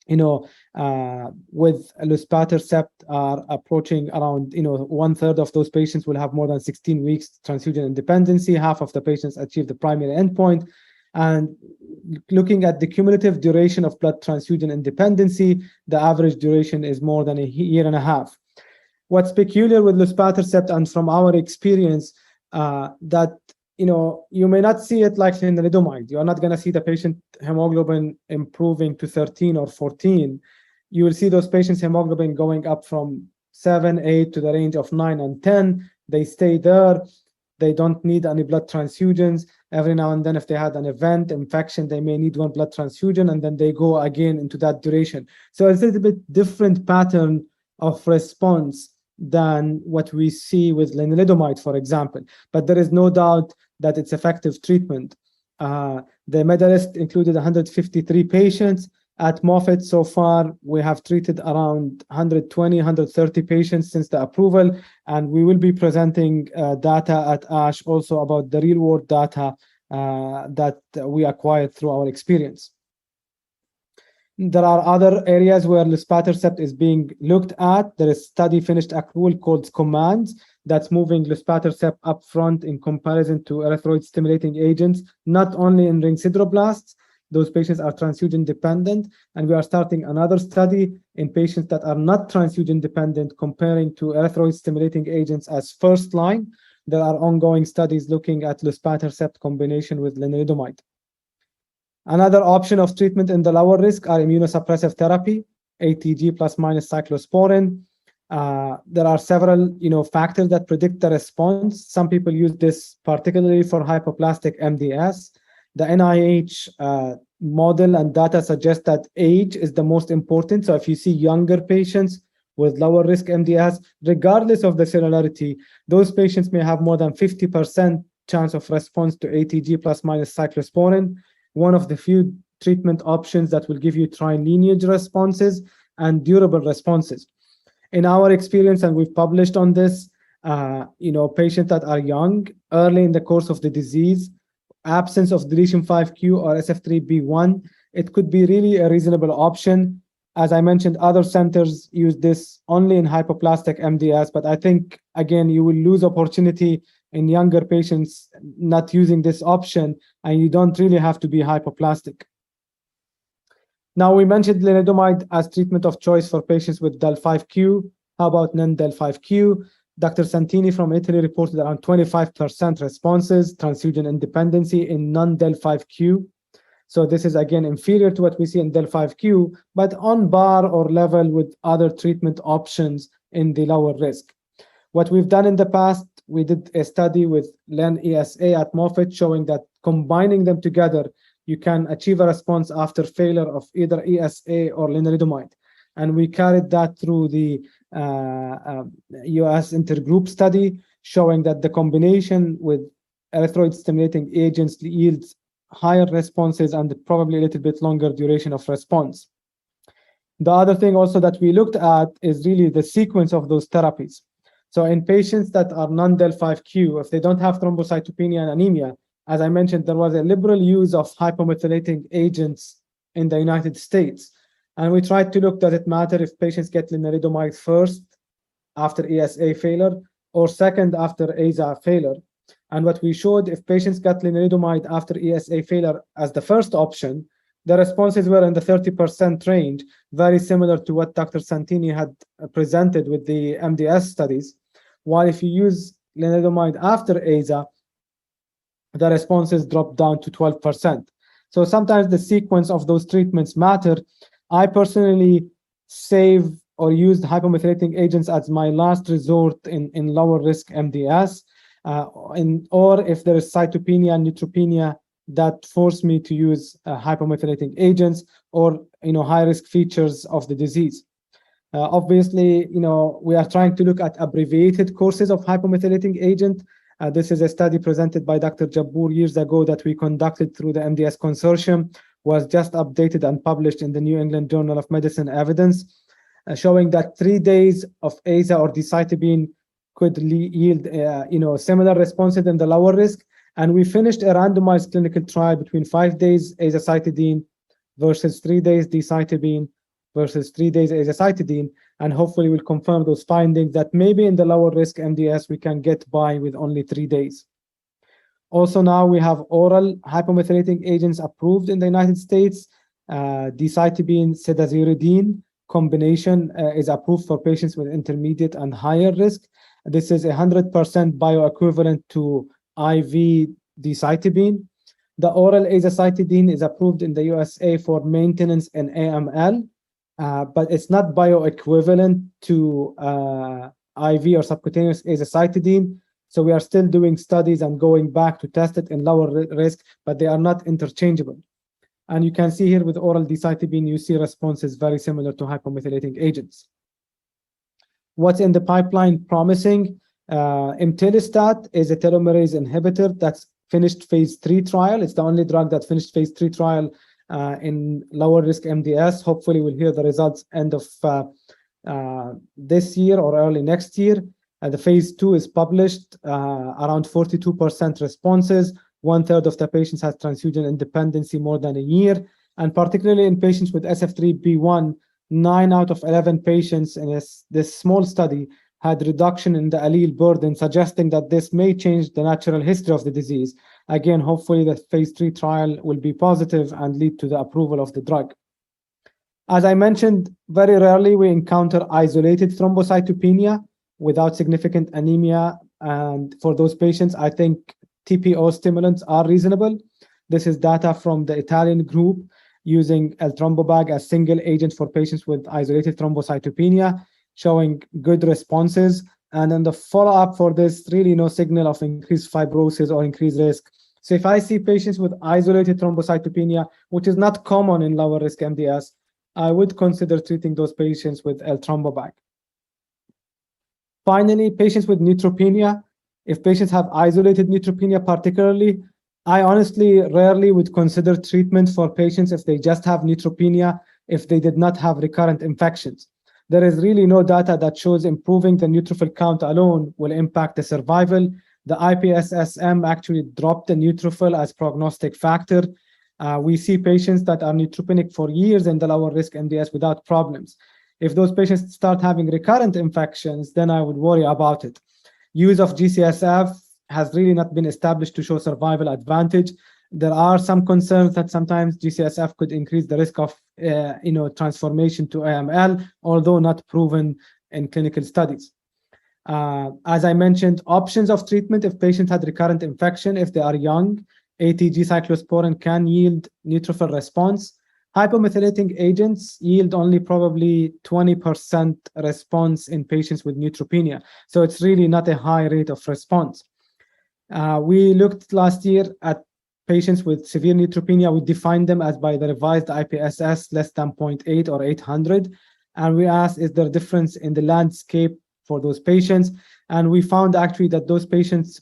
with luspatercept are approaching around, 1/3 of those patients will have more than 16 weeks transfusion independency. Half of the patients achieve the primary endpoint. And looking at the cumulative duration of blood transfusion independency, the average duration is more than a year and a half. What's peculiar with luspatercept, and from our experience, that you may not see it like lenalidomide. You're not going to see the patient hemoglobin improving to 13 or 14. You will see those patients' hemoglobin going up from 7, 8 to the range of 9 and 10. They stay there. They don't need any blood transfusions. Every now and then, if they had an event, infection, they may need 1 blood transfusion, and then they go again into that duration. So it's a little bit different pattern of response than what we see with lenalidomide, for example. But there is no doubt that it's effective treatment. The medalist included 153 patients. At Moffitt, so far, we have treated around 120, 130 patients since the approval, and we will be presenting data at ASH also about the real-world data that we acquired through our experience. There are other areas where luspatercept is being looked at. There is study finished accrual called COMMANDS that's moving luspatercept up front in comparison to erythroid-stimulating agents, not only in ring sideroblasts. Those patients are transfusion dependent, and we are starting another study in patients that are not transfusion dependent, comparing to erythroid-stimulating agents as first line. There are ongoing studies looking at luspatercept combination with lenalidomide. Another option of treatment in the lower risk are immunosuppressive therapy, ATG plus minus cyclosporin. There are several factors that predict the response. Some people use this particularly for hypoplastic MDS. The NIH model and data suggest that age is the most important. So if you see younger patients with lower risk MDS, regardless of the cellularity, those patients may have more than 50% chance of response to ATG plus minus cyclosporin, one of the few treatment options that will give you trilineage responses and durable responses. In our experience, and we've published on this, patients that are young, early in the course of the disease, absence of deletion 5q or SF3B1, it could be really a reasonable option. As I mentioned, other centers use this only in hypoplastic MDS, but I think, again, you will lose opportunity in younger patients not using this option, and you don't really have to be hypoplastic. Now, we mentioned lenalidomide as treatment of choice for patients with del5q. How about non-del5q? Dr. Santini from Italy reported around 25% responses, transfusion independency in non-del5q. So this is again inferior to what we see in del(5q), but on par or level with other treatment options in the lower risk. What we've done in the past, we did a study with Len-ESA at Moffitt showing that combining them together, you can achieve a response after failure of either ESA or lenalidomide. And we carried that through the US intergroup study, showing that the combination with erythroid stimulating agents yields higher responses and probably a little bit longer duration of response. The other thing also that we looked at is really the sequence of those therapies. So in patients that are non-del(5q), if they don't have thrombocytopenia and anemia, as I mentioned, there was a liberal use of hypomethylating agents in the United States. And we tried to look, does it matter if patients get lenalidomide first after ESA failure or second after AZA failure? And what we showed, if patients got lenalidomide after ESA failure as the first option, the responses were in the 30% range, very similar to what Dr. Santini had presented with the MDS studies. While if you use lenalidomide after AZA, the responses drop down to 12%. So sometimes the sequence of those treatments matter. I personally save or used hypomethylating agents as my last resort in lower risk MDS, or if there is cytopenia and neutropenia that force me to use hypomethylating agents or high risk features of the disease. Obviously, we are trying to look at abbreviated courses of hypomethylating agent. This is a study presented by Dr. Jabbour years ago that we conducted through the MDS Consortium, was just updated and published in the New England Journal of Medicine Evidence, showing that 3 days of AZA or decitabine could yield similar responses in the lower risk. And we finished a randomized clinical trial between 5 days azacitidine versus 3 days decitabine versus 3 days azacitidine, and hopefully we'll confirm those findings that maybe in the lower risk MDS we can get by with only 3 days. Also now we have oral hypomethylating agents approved in the United States. Decitabine cedazuridine combination is approved for patients with intermediate and higher risk. This is 100% bioequivalent to IV decitabine. The oral azacitidine is approved in the USA for maintenance in AML, but it's not bioequivalent to IV or subcutaneous azacitidine. So we are still doing studies and going back to test it in lower risk, but they are not interchangeable. And you can see here with oral decitabine, you see responses very similar to hypomethylating agents. What's in the pipeline promising? Imetelstat is a telomerase inhibitor that's finished phase 3 trial. It's the only drug that finished phase 3 trial in lower risk MDS. Hopefully we'll hear the results end of this year or early next year. The phase 2 is published, around 42% responses. 1/3 of the patients has transfusion independency more than a year. And particularly in patients with SF3B1, 9 out of 11 patients in this small study had reduction in the allele burden, suggesting that this may change the natural history of the disease. Again, hopefully the phase 3 trial will be positive and lead to the approval of the drug. As I mentioned, very rarely we encounter isolated thrombocytopenia without significant anemia. And for those patients, I think TPO stimulants are reasonable. This is data from the Italian group using eltrombopag as single agent for patients with isolated thrombocytopenia, showing good responses. And then the follow-up for this, really no signal of increased fibrosis or increased risk. So if I see patients with isolated thrombocytopenia, which is not common in lower risk MDS, I would consider treating those patients with eltrombopag. Finally, patients with neutropenia. If patients have isolated neutropenia particularly, I honestly rarely would consider treatment for patients if they just have neutropenia, if they did not have recurrent infections. There is really no data that shows improving the neutrophil count alone will impact the survival. The IPSSM actually dropped the neutrophil as prognostic factor. We see patients that are neutropenic for years in the lower risk MDS without problems. If those patients start having recurrent infections, then I would worry about it. Use of GCSF has really not been established to show survival advantage. There are some concerns that sometimes GCSF could increase the risk of transformation to AML, although not proven in clinical studies. As I mentioned, options of treatment if patients had recurrent infection, if they are young, ATG cyclosporin can yield neutrophil response. Hypomethylating agents yield only probably 20% response in patients with neutropenia. So it's really not a high rate of response. We looked last year at patients with severe neutropenia. We defined them as by the revised IPSS less than 0.8 or 800. And we asked, is there a difference in the landscape for those patients? And we found actually that those patients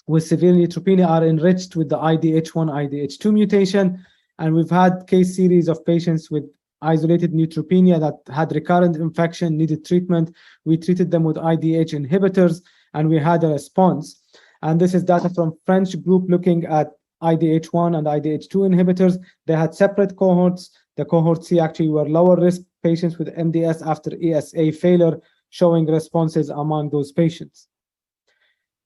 with severe neutropenia are enriched with the IDH1, IDH2 mutation. And we've had case series of patients with isolated neutropenia that had recurrent infection, needed treatment. We treated them with IDH inhibitors, and we had a response. And this is data from French group looking at IDH1 and IDH2 inhibitors. They had separate cohorts. The cohort C actually were lower risk patients with MDS after ESA failure, showing responses among those patients.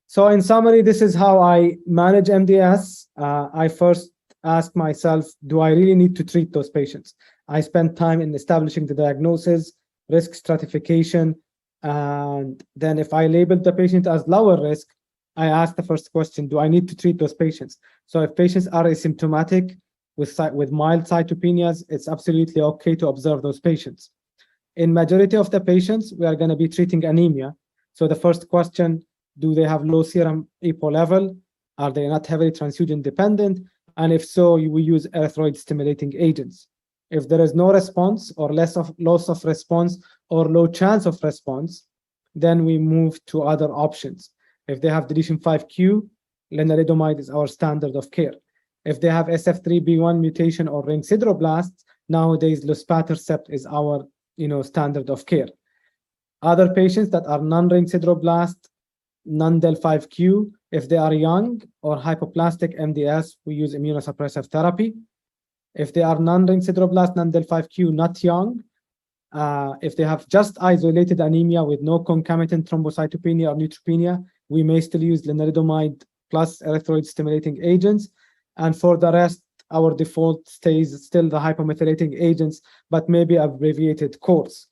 So in summary, this is how I manage MDS. I first ask myself, do I really need to treat those patients? I spend time in establishing the diagnosis, risk stratification, and then if I label the patient as lower risk, I ask the first question, do I need to treat those patients? So if patients are asymptomatic with mild cytopenias, it's absolutely okay to observe those patients. In majority of the patients, we are going to be treating anemia. So the first question, do they have low serum EPO level? Are they not heavily transfusion dependent? And if so, we use erythroid stimulating agents. If there is no response or loss of response or low chance of response, then we move to other options. If they have deletion 5q, lenalidomide is our standard of care. If they have SF3B1 mutation or ring sideroblasts, nowadays luspatercept is our standard of care. Other patients that are non-ring sideroblast, non-del5q, if they are young or hypoplastic MDS, we use immunosuppressive therapy. If they are non-ring sideroblast, non-del5q, not young, if they have just isolated anemia with no concomitant thrombocytopenia or neutropenia, we may still use lenalidomide plus erythroid stimulating agents. And for the rest, our default stays still the hypomethylating agents, but maybe abbreviated course.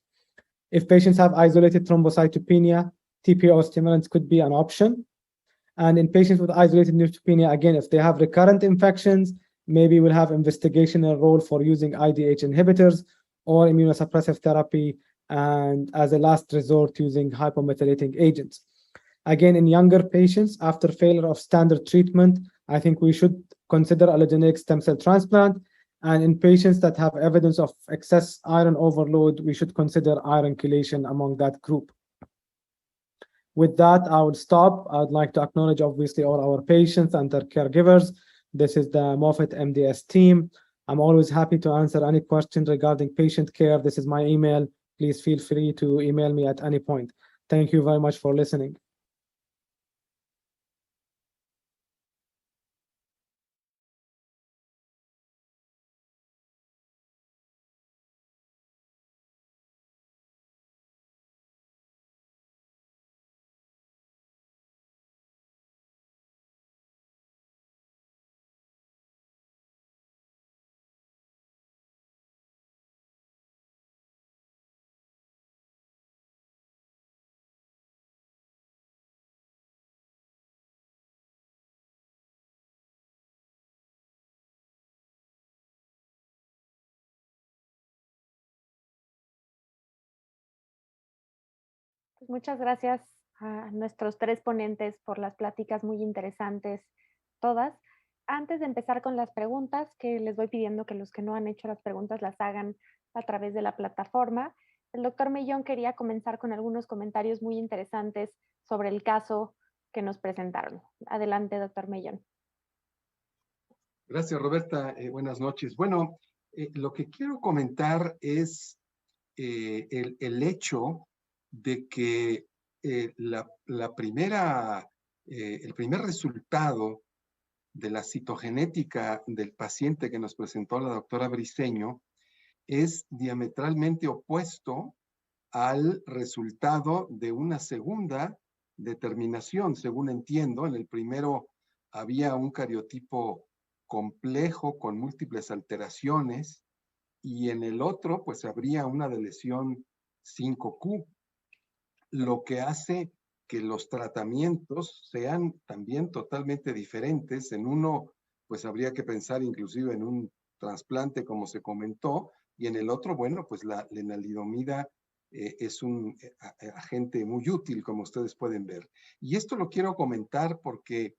If patients have isolated thrombocytopenia, TPO stimulants could be an option. And in patients with isolated neutropenia, again, if they have recurrent infections, maybe we'll have investigational role for using IDH inhibitors or immunosuppressive therapy, and as a last resort, using hypomethylating agents. Again, in younger patients, after failure of standard treatment, I think we should consider allogeneic stem cell transplant. And in patients that have evidence of excess iron overload, we should consider iron chelation among that group. With that, I would stop. I'd like to acknowledge, obviously, all our patients and their caregivers. This is the Moffitt MDS team. I'm always happy to answer any questions regarding patient care. This is my email. Please feel free to email me at any point. Thank you very much for listening. Pues muchas gracias a nuestros tres ponentes por las pláticas muy interesantes, todas. Antes de empezar con las preguntas, que les voy pidiendo que los que no han hecho las preguntas las hagan a través de la plataforma, el doctor Mellón quería comenzar con algunos comentarios muy interesantes sobre el caso que nos presentaron. Adelante, doctor Mellón. Gracias, Roberta. Buenas noches. Bueno, lo que quiero comentar es el hecho de que el primer resultado de la citogenética del paciente que nos presentó la doctora Briceño es diametralmente opuesto al resultado de una segunda determinación. Según entiendo, en el primero había un cariotipo complejo con múltiples alteraciones y en el otro pues habría una de lesión 5Q, lo que hace que los tratamientos sean también totalmente diferentes. En uno, pues habría que pensar inclusive en un trasplante, como se comentó, y en el otro, bueno, pues la lenalidomida es un agente muy útil, como ustedes pueden ver. Y esto lo quiero comentar porque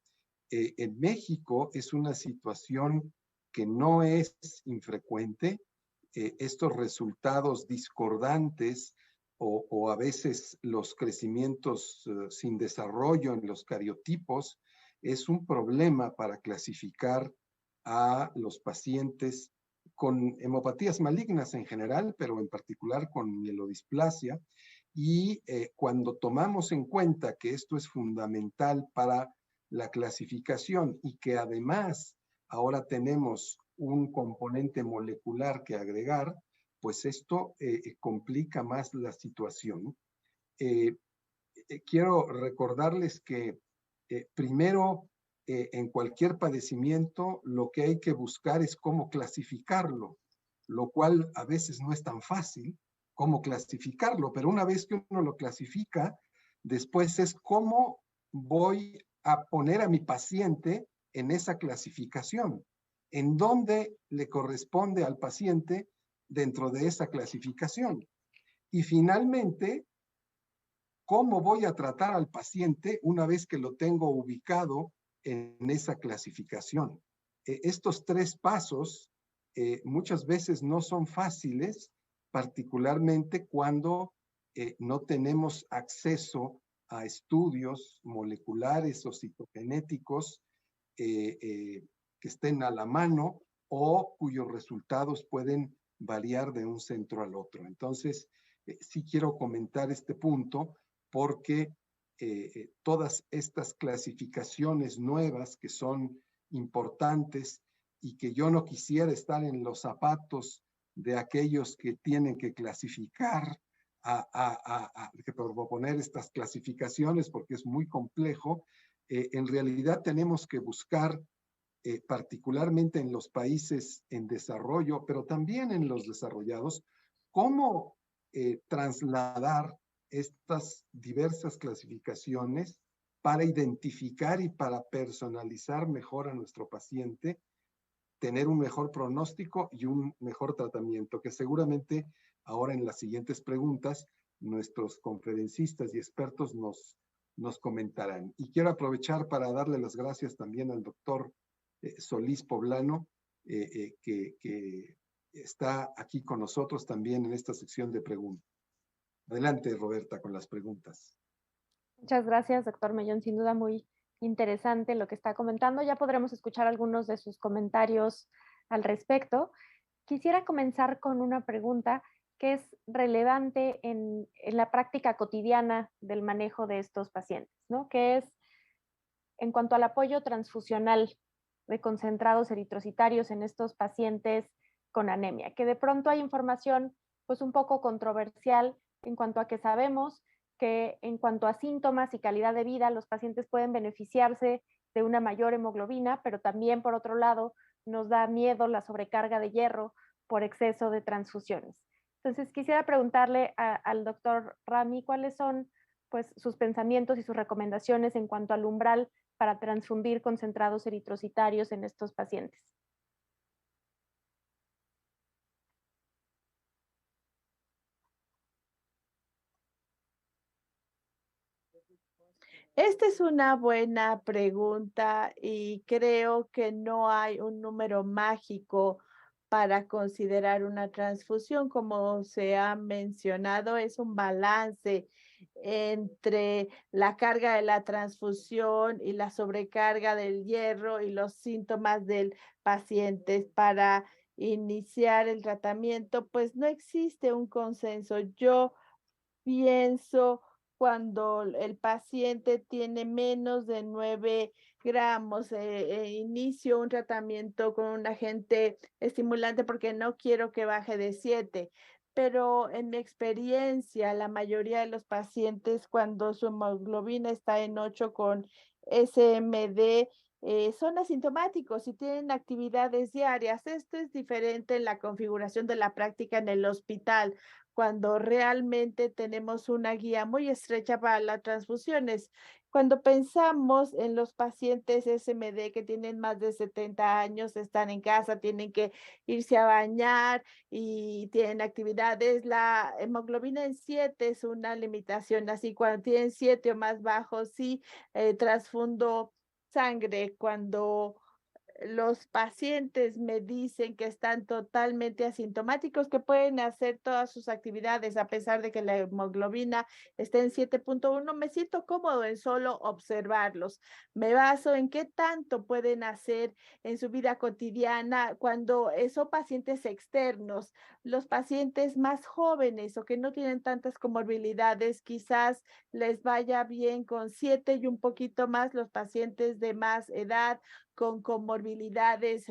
en México es una situación que no es infrecuente. Estos resultados discordantes o a veces los crecimientos sin desarrollo en los cariotipos es un problema para clasificar a los pacientes con hemopatías malignas en general, pero en particular con mielodisplasia. Y cuando tomamos en cuenta que esto es fundamental para la clasificación y que además ahora tenemos un componente molecular que agregar, pues esto complica más la situación. Quiero recordarles que primero, en cualquier padecimiento, lo que hay que buscar es cómo clasificarlo, lo cual a veces no es tan fácil, cómo clasificarlo, pero una vez que uno lo clasifica, después es cómo voy a poner a mi paciente en esa clasificación, en dónde le corresponde al paciente dentro de esa clasificación. Y finalmente, ¿cómo voy a tratar al paciente una vez que lo tengo ubicado en esa clasificación? Estos tres pasos muchas veces no son fáciles, particularmente cuando no tenemos acceso a estudios moleculares o citogenéticos que estén a la mano o cuyos resultados pueden variar de un centro al otro. Entonces, sí quiero comentar este punto porque todas estas clasificaciones nuevas que son importantes y que yo no quisiera estar en los zapatos de aquellos que tienen que clasificar, que proponer estas clasificaciones porque es muy complejo, en realidad tenemos que buscar particularmente en los países en desarrollo, pero también en los desarrollados, cómo trasladar estas diversas clasificaciones para identificar y para personalizar mejor a nuestro paciente, tener un mejor pronóstico y un mejor tratamiento, que seguramente ahora en las siguientes preguntas nuestros conferencistas y expertos nos comentarán. Y quiero aprovechar para darle las gracias también al doctor Solís Poblano, que está aquí con nosotros también en esta sección de preguntas. Adelante, Roberta, con las preguntas. Muchas gracias, doctor Mellón. Sin duda muy interesante lo que está comentando. Ya podremos escuchar algunos de sus comentarios al respecto. Quisiera comenzar con una pregunta que es relevante en la práctica cotidiana del manejo de estos pacientes, ¿no? Que es en cuanto al apoyo transfusional de concentrados eritrocitarios en estos pacientes con anemia, que de pronto hay información pues un poco controversial en cuanto a que sabemos que en cuanto a síntomas y calidad de vida, los pacientes pueden beneficiarse de una mayor hemoglobina, pero también por otro lado nos da miedo la sobrecarga de hierro por exceso de transfusiones. Entonces quisiera preguntarle al doctor Rami cuáles son pues sus pensamientos y sus recomendaciones en cuanto al umbral para transfundir concentrados eritrocitarios en estos pacientes. Esta es una buena pregunta y creo que no hay un número mágico para considerar una transfusión. Como se ha mencionado, es un balance entre la carga de la transfusión y la sobrecarga del hierro y los síntomas del paciente. Para iniciar el tratamiento, pues no existe un consenso. Yo pienso cuando el paciente tiene menos de 9 gramos, inicio un tratamiento con un agente estimulante porque no quiero que baje de 7. Pero en mi experiencia, la mayoría de los pacientes, cuando su hemoglobina está en 8 con SMD, son asintomáticos y tienen actividades diarias. Esto es diferente en la configuración de la práctica en el hospital, cuando realmente tenemos una guía muy estrecha para las transfusiones. Cuando pensamos en los pacientes SMD que tienen más de 70 años, están en casa, tienen que irse a bañar y tienen actividades, la hemoglobina en 7 es una limitación, así cuando tienen 7 o más bajos, sí, trasfundo sangre. Cuando los pacientes me dicen que están totalmente asintomáticos, que pueden hacer todas sus actividades a pesar de que la hemoglobina esté en 7.1, me siento cómodo en solo observarlos. Me baso en qué tanto pueden hacer en su vida cotidiana cuando son pacientes externos. Los pacientes más jóvenes o que no tienen tantas comorbilidades, quizás les vaya bien con 7 y un poquito más. Los pacientes de más edad con comorbilidades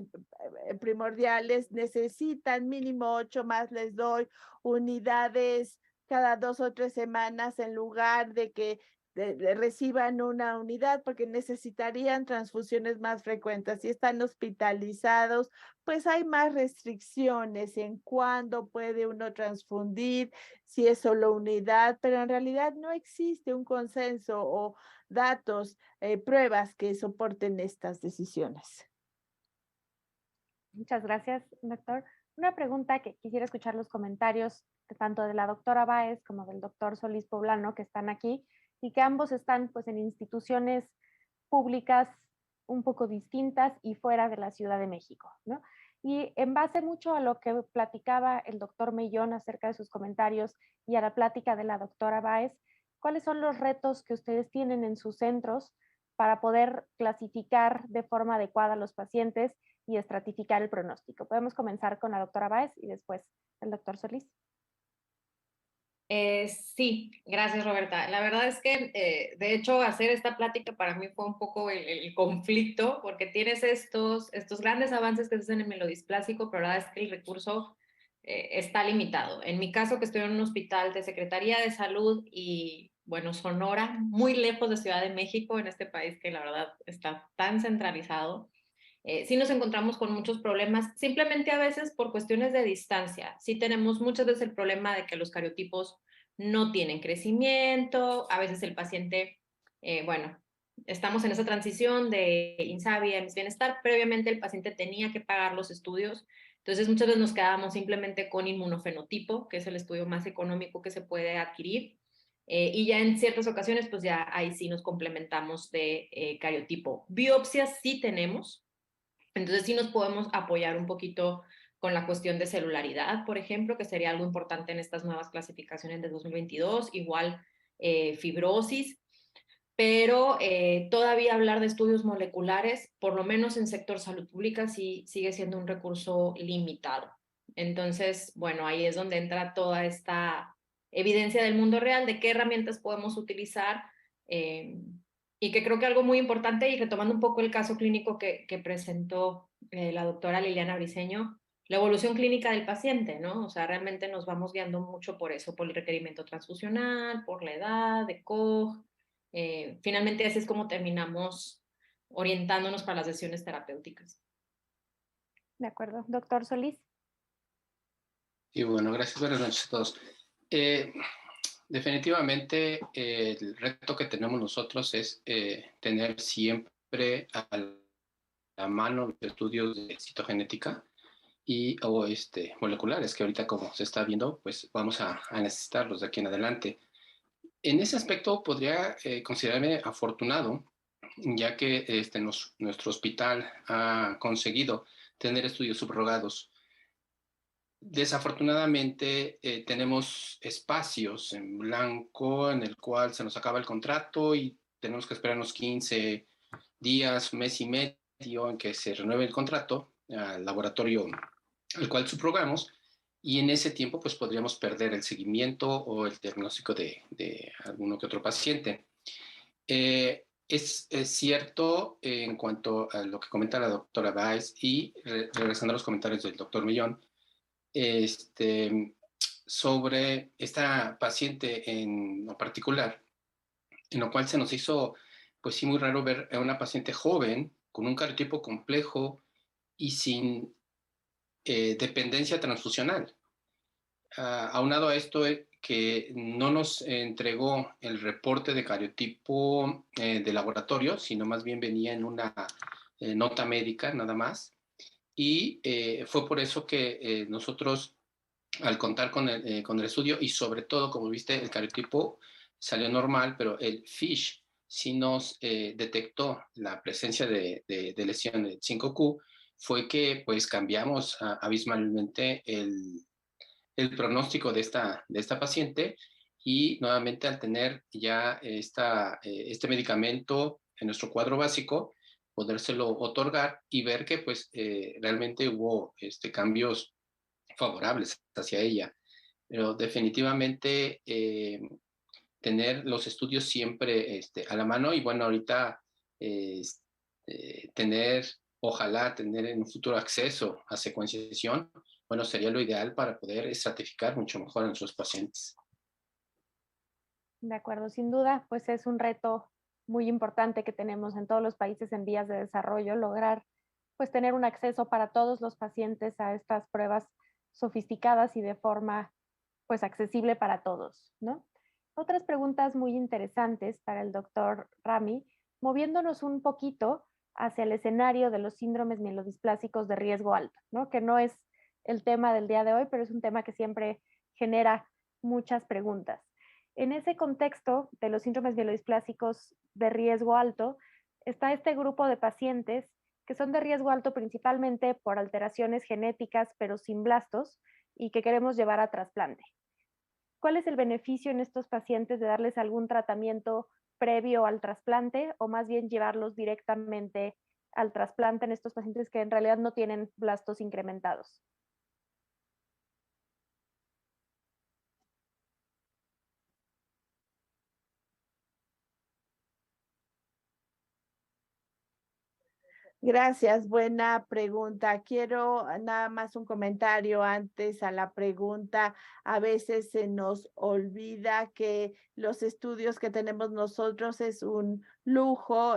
primordiales necesitan mínimo 8 más, les doy unidades cada 2 o 3 semanas en lugar de que reciban una unidad porque necesitarían transfusiones más frecuentes. Si están hospitalizados, pues hay más restricciones en cuándo puede uno transfundir, si es solo unidad, pero en realidad no existe un consenso o datos, pruebas que soporten estas decisiones. Muchas gracias, doctor. Una pregunta que quisiera escuchar los comentarios tanto de la doctora Báez como del doctor Solís Poblano, que están aquí, y que ambos están pues en instituciones públicas un poco distintas y fuera de la Ciudad de México, ¿no? Y en base mucho a lo que platicaba el doctor Mellón acerca de sus comentarios y a la plática de la doctora Báez, ¿cuáles son los retos que ustedes tienen en sus centros para poder clasificar de forma adecuada a los pacientes y estratificar el pronóstico? Podemos comenzar con la doctora Báez y después el doctor Solís. Sí, gracias Roberta. La verdad es que, de hecho, hacer esta plática para mí fue un poco el conflicto, porque tienes estos grandes avances que se hacen en melodisplásico, pero la verdad es que el recurso está limitado. En mi caso, que estoy en un hospital de Secretaría de Salud y, bueno, Sonora, muy lejos de Ciudad de México, en este país que la verdad está tan centralizado, sí nos encontramos con muchos problemas, simplemente a veces por cuestiones de distancia. Sí tenemos muchas veces el problema de que los cariotipos no tienen crecimiento, a veces el paciente, bueno, estamos en esa transición de Insabi a Mis Bienestar, previamente el paciente tenía que pagar los estudios, entonces muchas veces nos quedábamos simplemente con inmunofenotipo, que es el estudio más económico que se puede adquirir, y ya en ciertas ocasiones, pues ya ahí sí nos complementamos de cariotipo. Biopsias sí tenemos, entonces sí nos podemos apoyar un poquito con la cuestión de celularidad, por ejemplo, que sería algo importante en estas nuevas clasificaciones de 2022, igual fibrosis, pero todavía hablar de estudios moleculares, por lo menos en sector salud pública, sí sigue siendo un recurso limitado. Entonces, bueno, ahí es donde entra toda esta evidencia del mundo real de qué herramientas podemos utilizar, y que creo que algo muy importante, y retomando un poco el caso clínico que presentó la doctora Liliana Briceño, la evolución clínica del paciente, ¿no? O sea, realmente nos vamos guiando mucho por eso, por el requerimiento transfusional, por la edad, de COG. Finalmente así es como terminamos orientándonos para las sesiones terapéuticas. De acuerdo. Doctor Solís. Y bueno, gracias. Buenas noches a todos. Definitivamente el reto que tenemos nosotros es tener siempre a la mano los estudios de citogenética o moleculares, que ahorita como se está viendo, pues vamos a necesitarlos de aquí en adelante. En ese aspecto podría considerarme afortunado, ya que nuestro hospital ha conseguido tener estudios subrogados. Desafortunadamente tenemos espacios en blanco en el cual se nos acaba el contrato y tenemos que esperar unos 15 días, un mes y medio en que se renueve el contrato al laboratorio al cual subrogamos, y en ese tiempo pues podríamos perder el seguimiento o el diagnóstico de alguno que otro paciente. Es cierto en cuanto a lo que comenta la doctora Báez y regresando a los comentarios del doctor Millón, sobre esta paciente en lo particular, en lo cual se nos hizo, pues sí, muy raro ver a una paciente joven con un cariotipo complejo y sin dependencia transfusional. aunado a esto, que no nos entregó el reporte de cariotipo de laboratorio, sino más bien venía en una nota médica nada más. Y fue por eso que nosotros, al contar con el estudio, y sobre todo, como viste, el cariotipo salió normal, pero el FISH sí nos detectó la presencia de lesión del 5Q, fue que pues cambiamos abismalmente el pronóstico de esta paciente, y nuevamente al tener ya este medicamento en nuestro cuadro básico, podérselo otorgar y ver que pues realmente hubo cambios favorables hacia ella. Pero definitivamente tener los estudios siempre a la mano, y bueno, ahorita ojalá tener en un futuro acceso a secuenciación, bueno, sería lo ideal para poder estratificar mucho mejor a nuestros pacientes. De acuerdo, sin duda, pues es un reto muy importante que tenemos en todos los países en vías de desarrollo, lograr pues tener un acceso para todos los pacientes a estas pruebas sofisticadas y de forma pues accesible para todos, ¿no? Otras preguntas muy interesantes para el doctor Rami, moviéndonos un poquito hacia el escenario de los síndromes mielodisplásicos de riesgo alto, ¿no? Que no es el tema del día de hoy, pero es un tema que siempre genera muchas preguntas. En ese contexto de los síndromes mielodisplásicos de riesgo alto, está este grupo de pacientes que son de riesgo alto principalmente por alteraciones genéticas, pero sin blastos, y que queremos llevar a trasplante. ¿Cuál es el beneficio en estos pacientes de darles algún tratamiento previo al trasplante, o más bien llevarlos directamente al trasplante en estos pacientes que en realidad no tienen blastos incrementados? Gracias, buena pregunta. Quiero nada más un comentario antes a la pregunta. A veces se nos olvida que los estudios que tenemos nosotros es un lujo.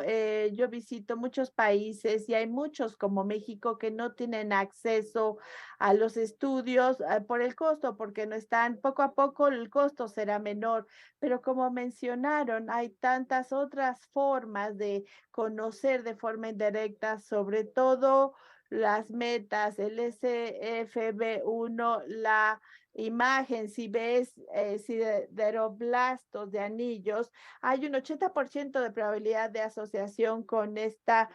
Yo visito muchos países y hay muchos como México que no tienen acceso a los estudios por el costo, porque no están, poco a poco el costo será menor, pero como mencionaron, hay tantas otras formas de conocer de forma indirecta, sobre todo las metas, el SFB1, la imagen, si ves sideroblastos de anillos, hay un 80% de probabilidad de asociación con esta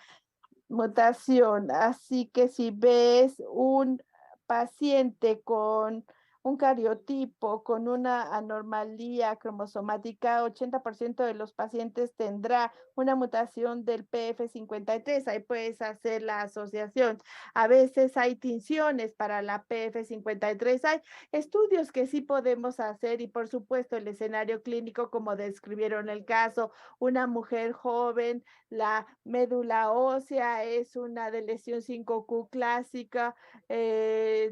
mutación. Así que si ves un paciente con un cariotipo, con una anomalía cromosomática, 80% de los pacientes tendrá una mutación del PF53. Ahí puedes hacer la asociación. A veces hay tinciones para la PF53. Hay estudios que sí podemos hacer, y por supuesto el escenario clínico, como describieron el caso, una mujer joven, la médula ósea es una de lesión 5Q clásica,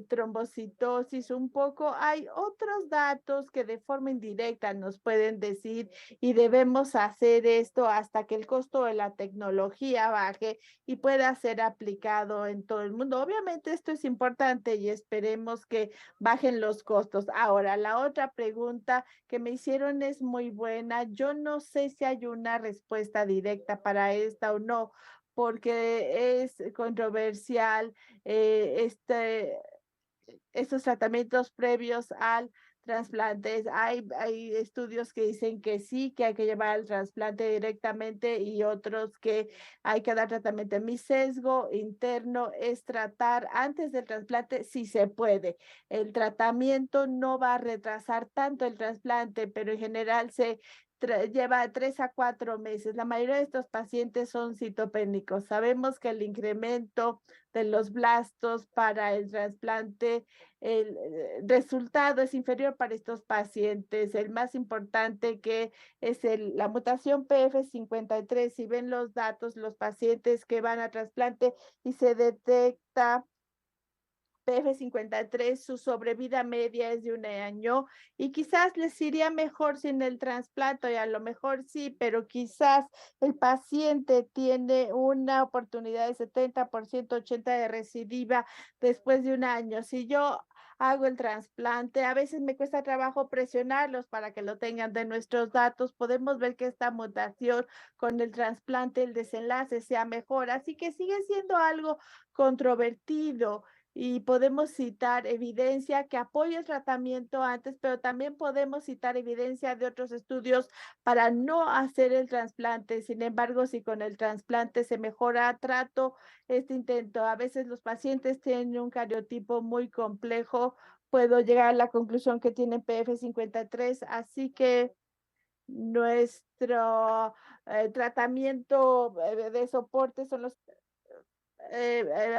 trombocitosis un poco. Hay otros datos que de forma indirecta nos pueden decir, y debemos hacer esto hasta que el costo de la tecnología baje y pueda ser aplicado en todo el mundo. Obviamente esto es importante y esperemos que bajen los costos. Ahora, la otra pregunta que me hicieron es muy buena. Yo no sé si hay una respuesta directa para esta o no, porque es controversial estos tratamientos previos al trasplante. Hay estudios que dicen que sí, que hay que llevar al trasplante directamente, y otros que hay que dar tratamiento. Mi sesgo interno es tratar antes del trasplante si se puede. El tratamiento no va a retrasar tanto el trasplante, pero en general se lleva 3 a 4 meses. La mayoría de estos pacientes son citopénicos. Sabemos que el incremento de los blastos para el trasplante, el resultado es inferior para estos pacientes. El más importante que es la mutación PF53. Si ven los datos, los pacientes que van a trasplante y se detecta PF53, su sobrevida media es de 1 año, y quizás les iría mejor sin el trasplante, y a lo mejor sí, pero quizás el paciente tiene una oportunidad de 70%, 80% de recidiva después de 1 año. Si yo hago el trasplante. A veces me cuesta trabajo presionarlos para que lo tengan de nuestros datos. Podemos ver que esta mutación con el trasplante, el desenlace sea mejor. Así que sigue siendo algo controvertido y podemos citar evidencia que apoya el tratamiento antes, pero también podemos citar evidencia de otros estudios para no hacer el trasplante. Sin embargo, si con el trasplante se mejora trato, este intento, a veces los pacientes tienen un cariotipo muy complejo, puedo llegar a la conclusión que tienen PF53, así que nuestro tratamiento de soporte son los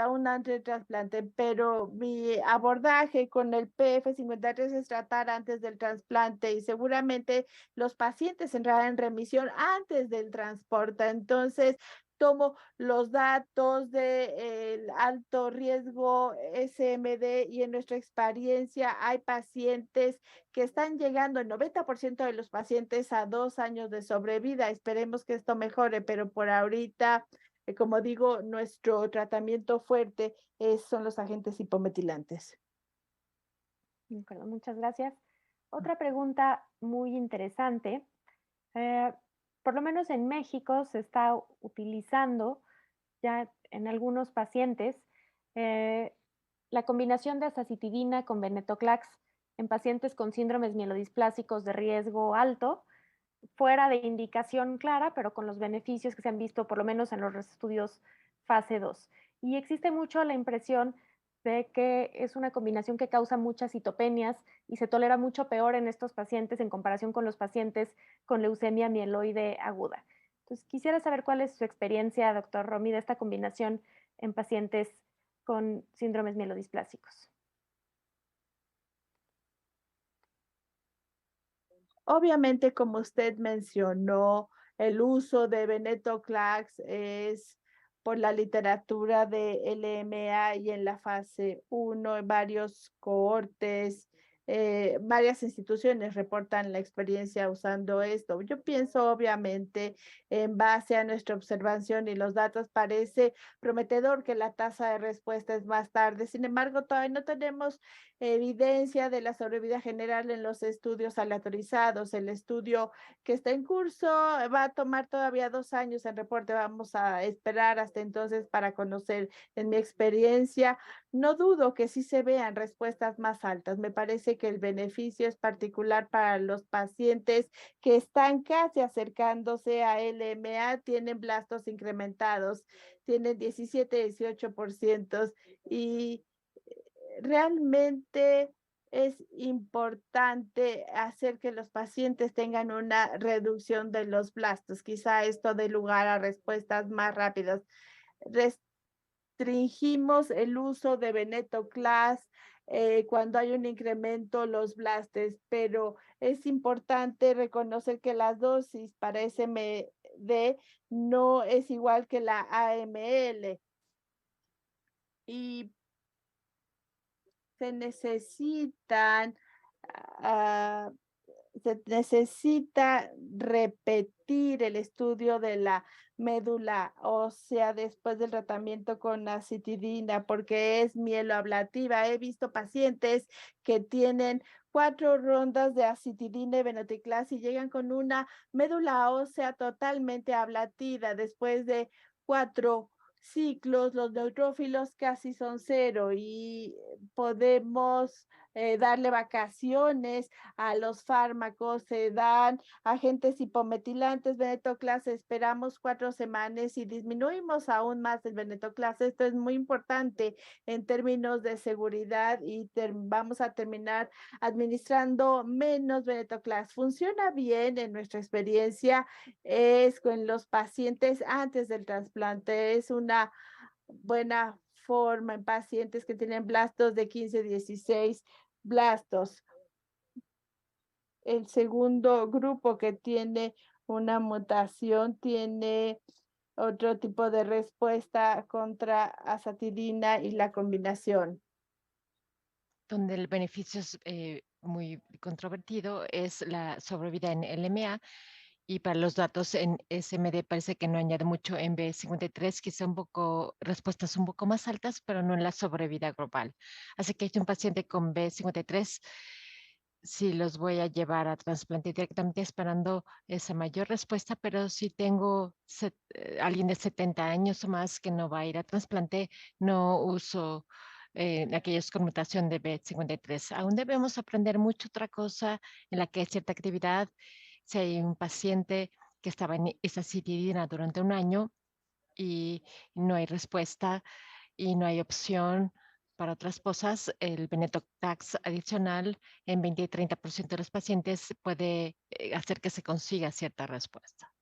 un antitrasplante, pero mi abordaje con el PF53 es tratar antes del trasplante y seguramente los pacientes entrarán en remisión antes del transporte. Entonces, tomo los datos de alto riesgo SMD y en nuestra experiencia hay pacientes que están llegando, el 90% de los pacientes a 2 años de sobrevida. Esperemos que esto mejore, pero por ahorita como digo, nuestro tratamiento fuerte son los agentes hipometilantes. De acuerdo, muchas gracias. Otra pregunta muy interesante. Por lo menos en México se está utilizando ya en algunos pacientes la combinación de azacitidina con venetoclax en pacientes con síndromes mielodisplásicos de riesgo alto, fuera de indicación clara, pero con los beneficios que se han visto por lo menos en los estudios fase 2. Y existe mucho la impresión de que es una combinación que causa muchas citopenias y se tolera mucho peor en estos pacientes en comparación con los pacientes con leucemia mieloide aguda. Entonces, quisiera saber cuál es su experiencia, doctor Romy, de esta combinación en pacientes con síndromes mielodisplásicos. Obviamente, como usted mencionó, el uso de venetoclax es por la literatura de LMA y en la fase 1, en varios cohortes, varias instituciones reportan la experiencia usando esto. Yo pienso, obviamente, en base a nuestra observación y los datos, parece prometedor que la tasa de respuesta es más tarde. Sin embargo, todavía no tenemos evidencia de la sobrevida general en los estudios aleatorizados. El estudio que está en curso va a tomar todavía 2 años en reporte. Vamos a esperar hasta entonces para conocer. En mi experiencia, no dudo que sí se vean respuestas más altas. Me parece que el beneficio es particular para los pacientes que están casi acercándose a LMA, tienen blastos incrementados, tienen 17-18% y realmente es importante hacer que los pacientes tengan una reducción de los blastos. Quizá esto dé lugar a respuestas más rápidas. Restringimos el uso de venetoclax cuando hay un incremento los blastes, pero es importante reconocer que las dosis para SMD no es igual que la AML. Y se necesita repetir el estudio de la médula ósea después del tratamiento con acitidina porque es mieloablativa. He visto pacientes que tienen 4 rondas de acitidina y venetoclax y llegan con una médula ósea totalmente ablatida después de 4 ciclos, los neutrófilos casi son 0 y podemos darle vacaciones a los fármacos, se dan agentes hipometilantes, venetoclax, esperamos 4 semanas y disminuimos aún más el venetoclax. Esto es muy importante en términos de seguridad y vamos a terminar administrando menos venetoclax. Funciona bien en nuestra experiencia, es con los pacientes antes del trasplante, es una buena forma en pacientes que tienen blastos de 15-16 blastos. El segundo grupo que tiene una mutación tiene otro tipo de respuesta contra azacitidina y la combinación. Donde el beneficio es muy controvertido es la sobrevida en LMA Y para los datos en SMD parece que no añade mucho. En B53 quizá respuestas un poco más altas, pero no en la sobrevida global. Así que hay un paciente con B53, sí los voy a llevar a trasplante directamente esperando esa mayor respuesta, pero si tengo alguien de 70 años o más que no va a ir a trasplante, no uso aquellos con mutación de B53. Aún debemos aprender mucho otra cosa en la que hay cierta actividad. Si hay un paciente que estaba en isacitidina durante un año y no hay respuesta y no hay opción para otras cosas, el venetoclax adicional en 20 y 30% de los pacientes puede hacer que se consiga cierta respuesta.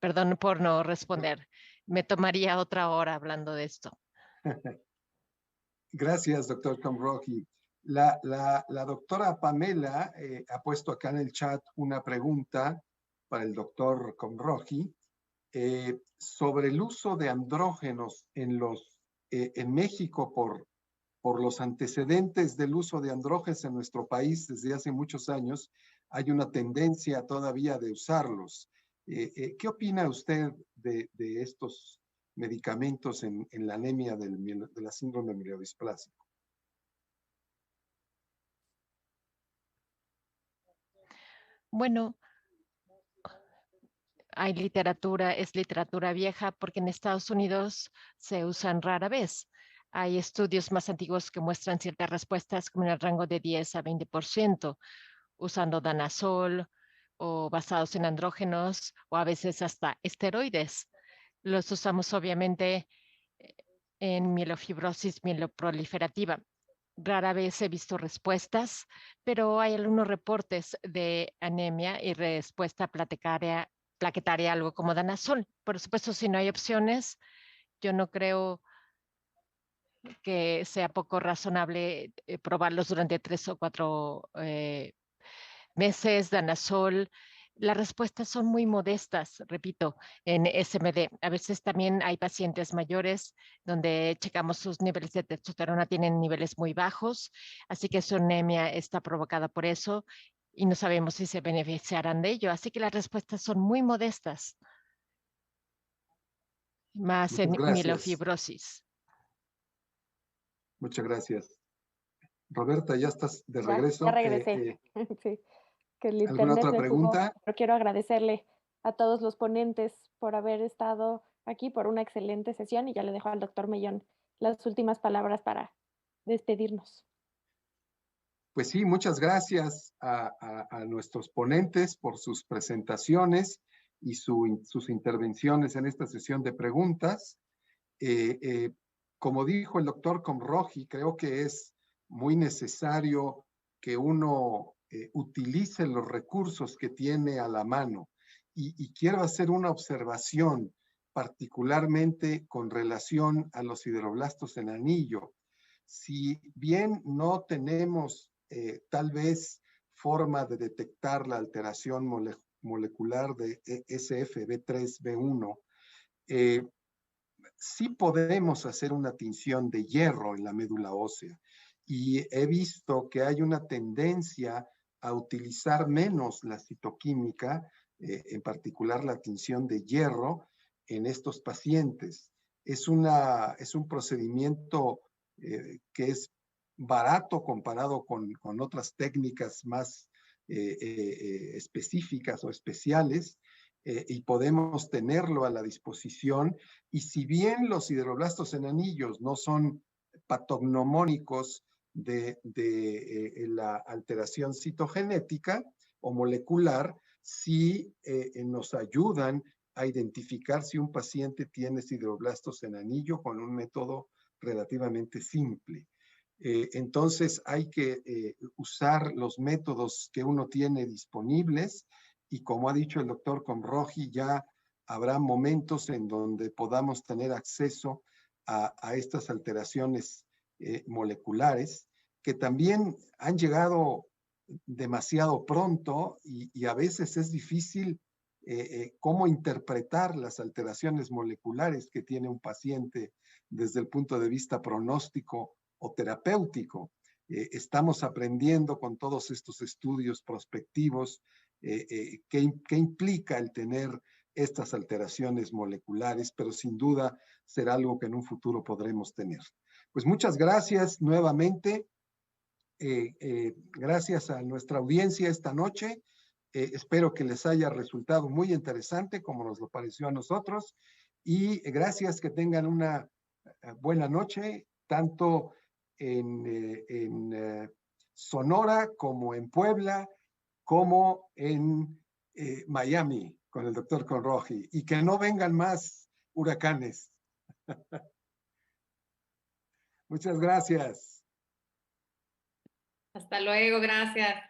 Perdón por no responder. Me tomaría otra hora hablando de esto. Gracias, doctor Komrohi. La doctora Pamela ha puesto acá en el chat una pregunta para el doctor Komrohi sobre el uso de andrógenos en México por los antecedentes del uso de andrógenos en nuestro país desde hace muchos años. Hay una tendencia todavía de usarlos. ¿Qué opina usted de estos medicamentos en la anemia de la síndrome mielodisplásico? Bueno, hay literatura, es literatura vieja porque en Estados Unidos se usan rara vez. Hay estudios más antiguos que muestran ciertas respuestas como en el rango de 10 a 20%, usando danazol o basados en andrógenos o a veces hasta esteroides. Los usamos obviamente en mielofibrosis mieloproliferativa. Rara vez he visto respuestas, pero hay algunos reportes de anemia y respuesta plaquetaria, algo como danazol. Por supuesto, si no hay opciones, yo no creo que sea poco razonable probarlos durante 3 o 4 meses, danazol. Las respuestas son muy modestas, repito, en SMD. A veces también hay pacientes mayores donde checamos sus niveles de testosterona, tienen niveles muy bajos, así que su anemia está provocada por eso y no sabemos si se beneficiarán de ello. Así que las respuestas son muy modestas, más Muchas en gracias. mielofibrosis. Muchas gracias. Roberta, ya estás de regreso. Ya regresé. Sí, que el ¿Alguna internet otra me jugó, pregunta? pero quiero agradecerle a todos los ponentes por haber estado aquí, por una excelente sesión, y ya le dejo al doctor Mellón las últimas palabras para despedirnos. Pues sí, muchas gracias a nuestros ponentes por sus presentaciones y sus intervenciones en esta sesión de preguntas. Como dijo el doctor Komrohi, creo que es muy necesario que uno utilice los recursos que tiene a la mano. Y quiero hacer una observación, particularmente con relación a los sideroblastos en anillo. Si bien no tenemos tal vez forma de detectar la alteración molecular de SFB3B1, sí podemos hacer una tinción de hierro en la médula ósea. Y he visto que hay una tendencia a utilizar menos la citoquímica, en particular la tinción de hierro, en estos pacientes. Es un procedimiento que es barato comparado con otras técnicas más específicas o especiales, y podemos tenerlo a la disposición. Y si bien los sideroblastos en anillos no son patognomónicos de la alteración citogenética o molecular, sí nos ayudan a identificar si un paciente tiene sideroblastos en anillo con un método relativamente simple. Entonces hay que usar los métodos que uno tiene disponibles, y como ha dicho el doctor Komrohi, ya habrá momentos en donde podamos tener acceso a estas alteraciones moleculares que también han llegado demasiado pronto, y a veces es difícil cómo interpretar las alteraciones moleculares que tiene un paciente desde el punto de vista pronóstico o terapéutico. Estamos aprendiendo con todos estos estudios prospectivos qué implica el tener estas alteraciones moleculares, pero sin duda será algo que en un futuro podremos tener. Pues muchas gracias nuevamente. Gracias a nuestra audiencia esta noche. Espero que les haya resultado muy interesante, como nos lo pareció a nosotros. Y gracias, que tengan una buena noche, tanto en Sonora como en Puebla, como en Miami, con el doctor Conroji. Y que no vengan más huracanes. Muchas gracias. Hasta luego, gracias.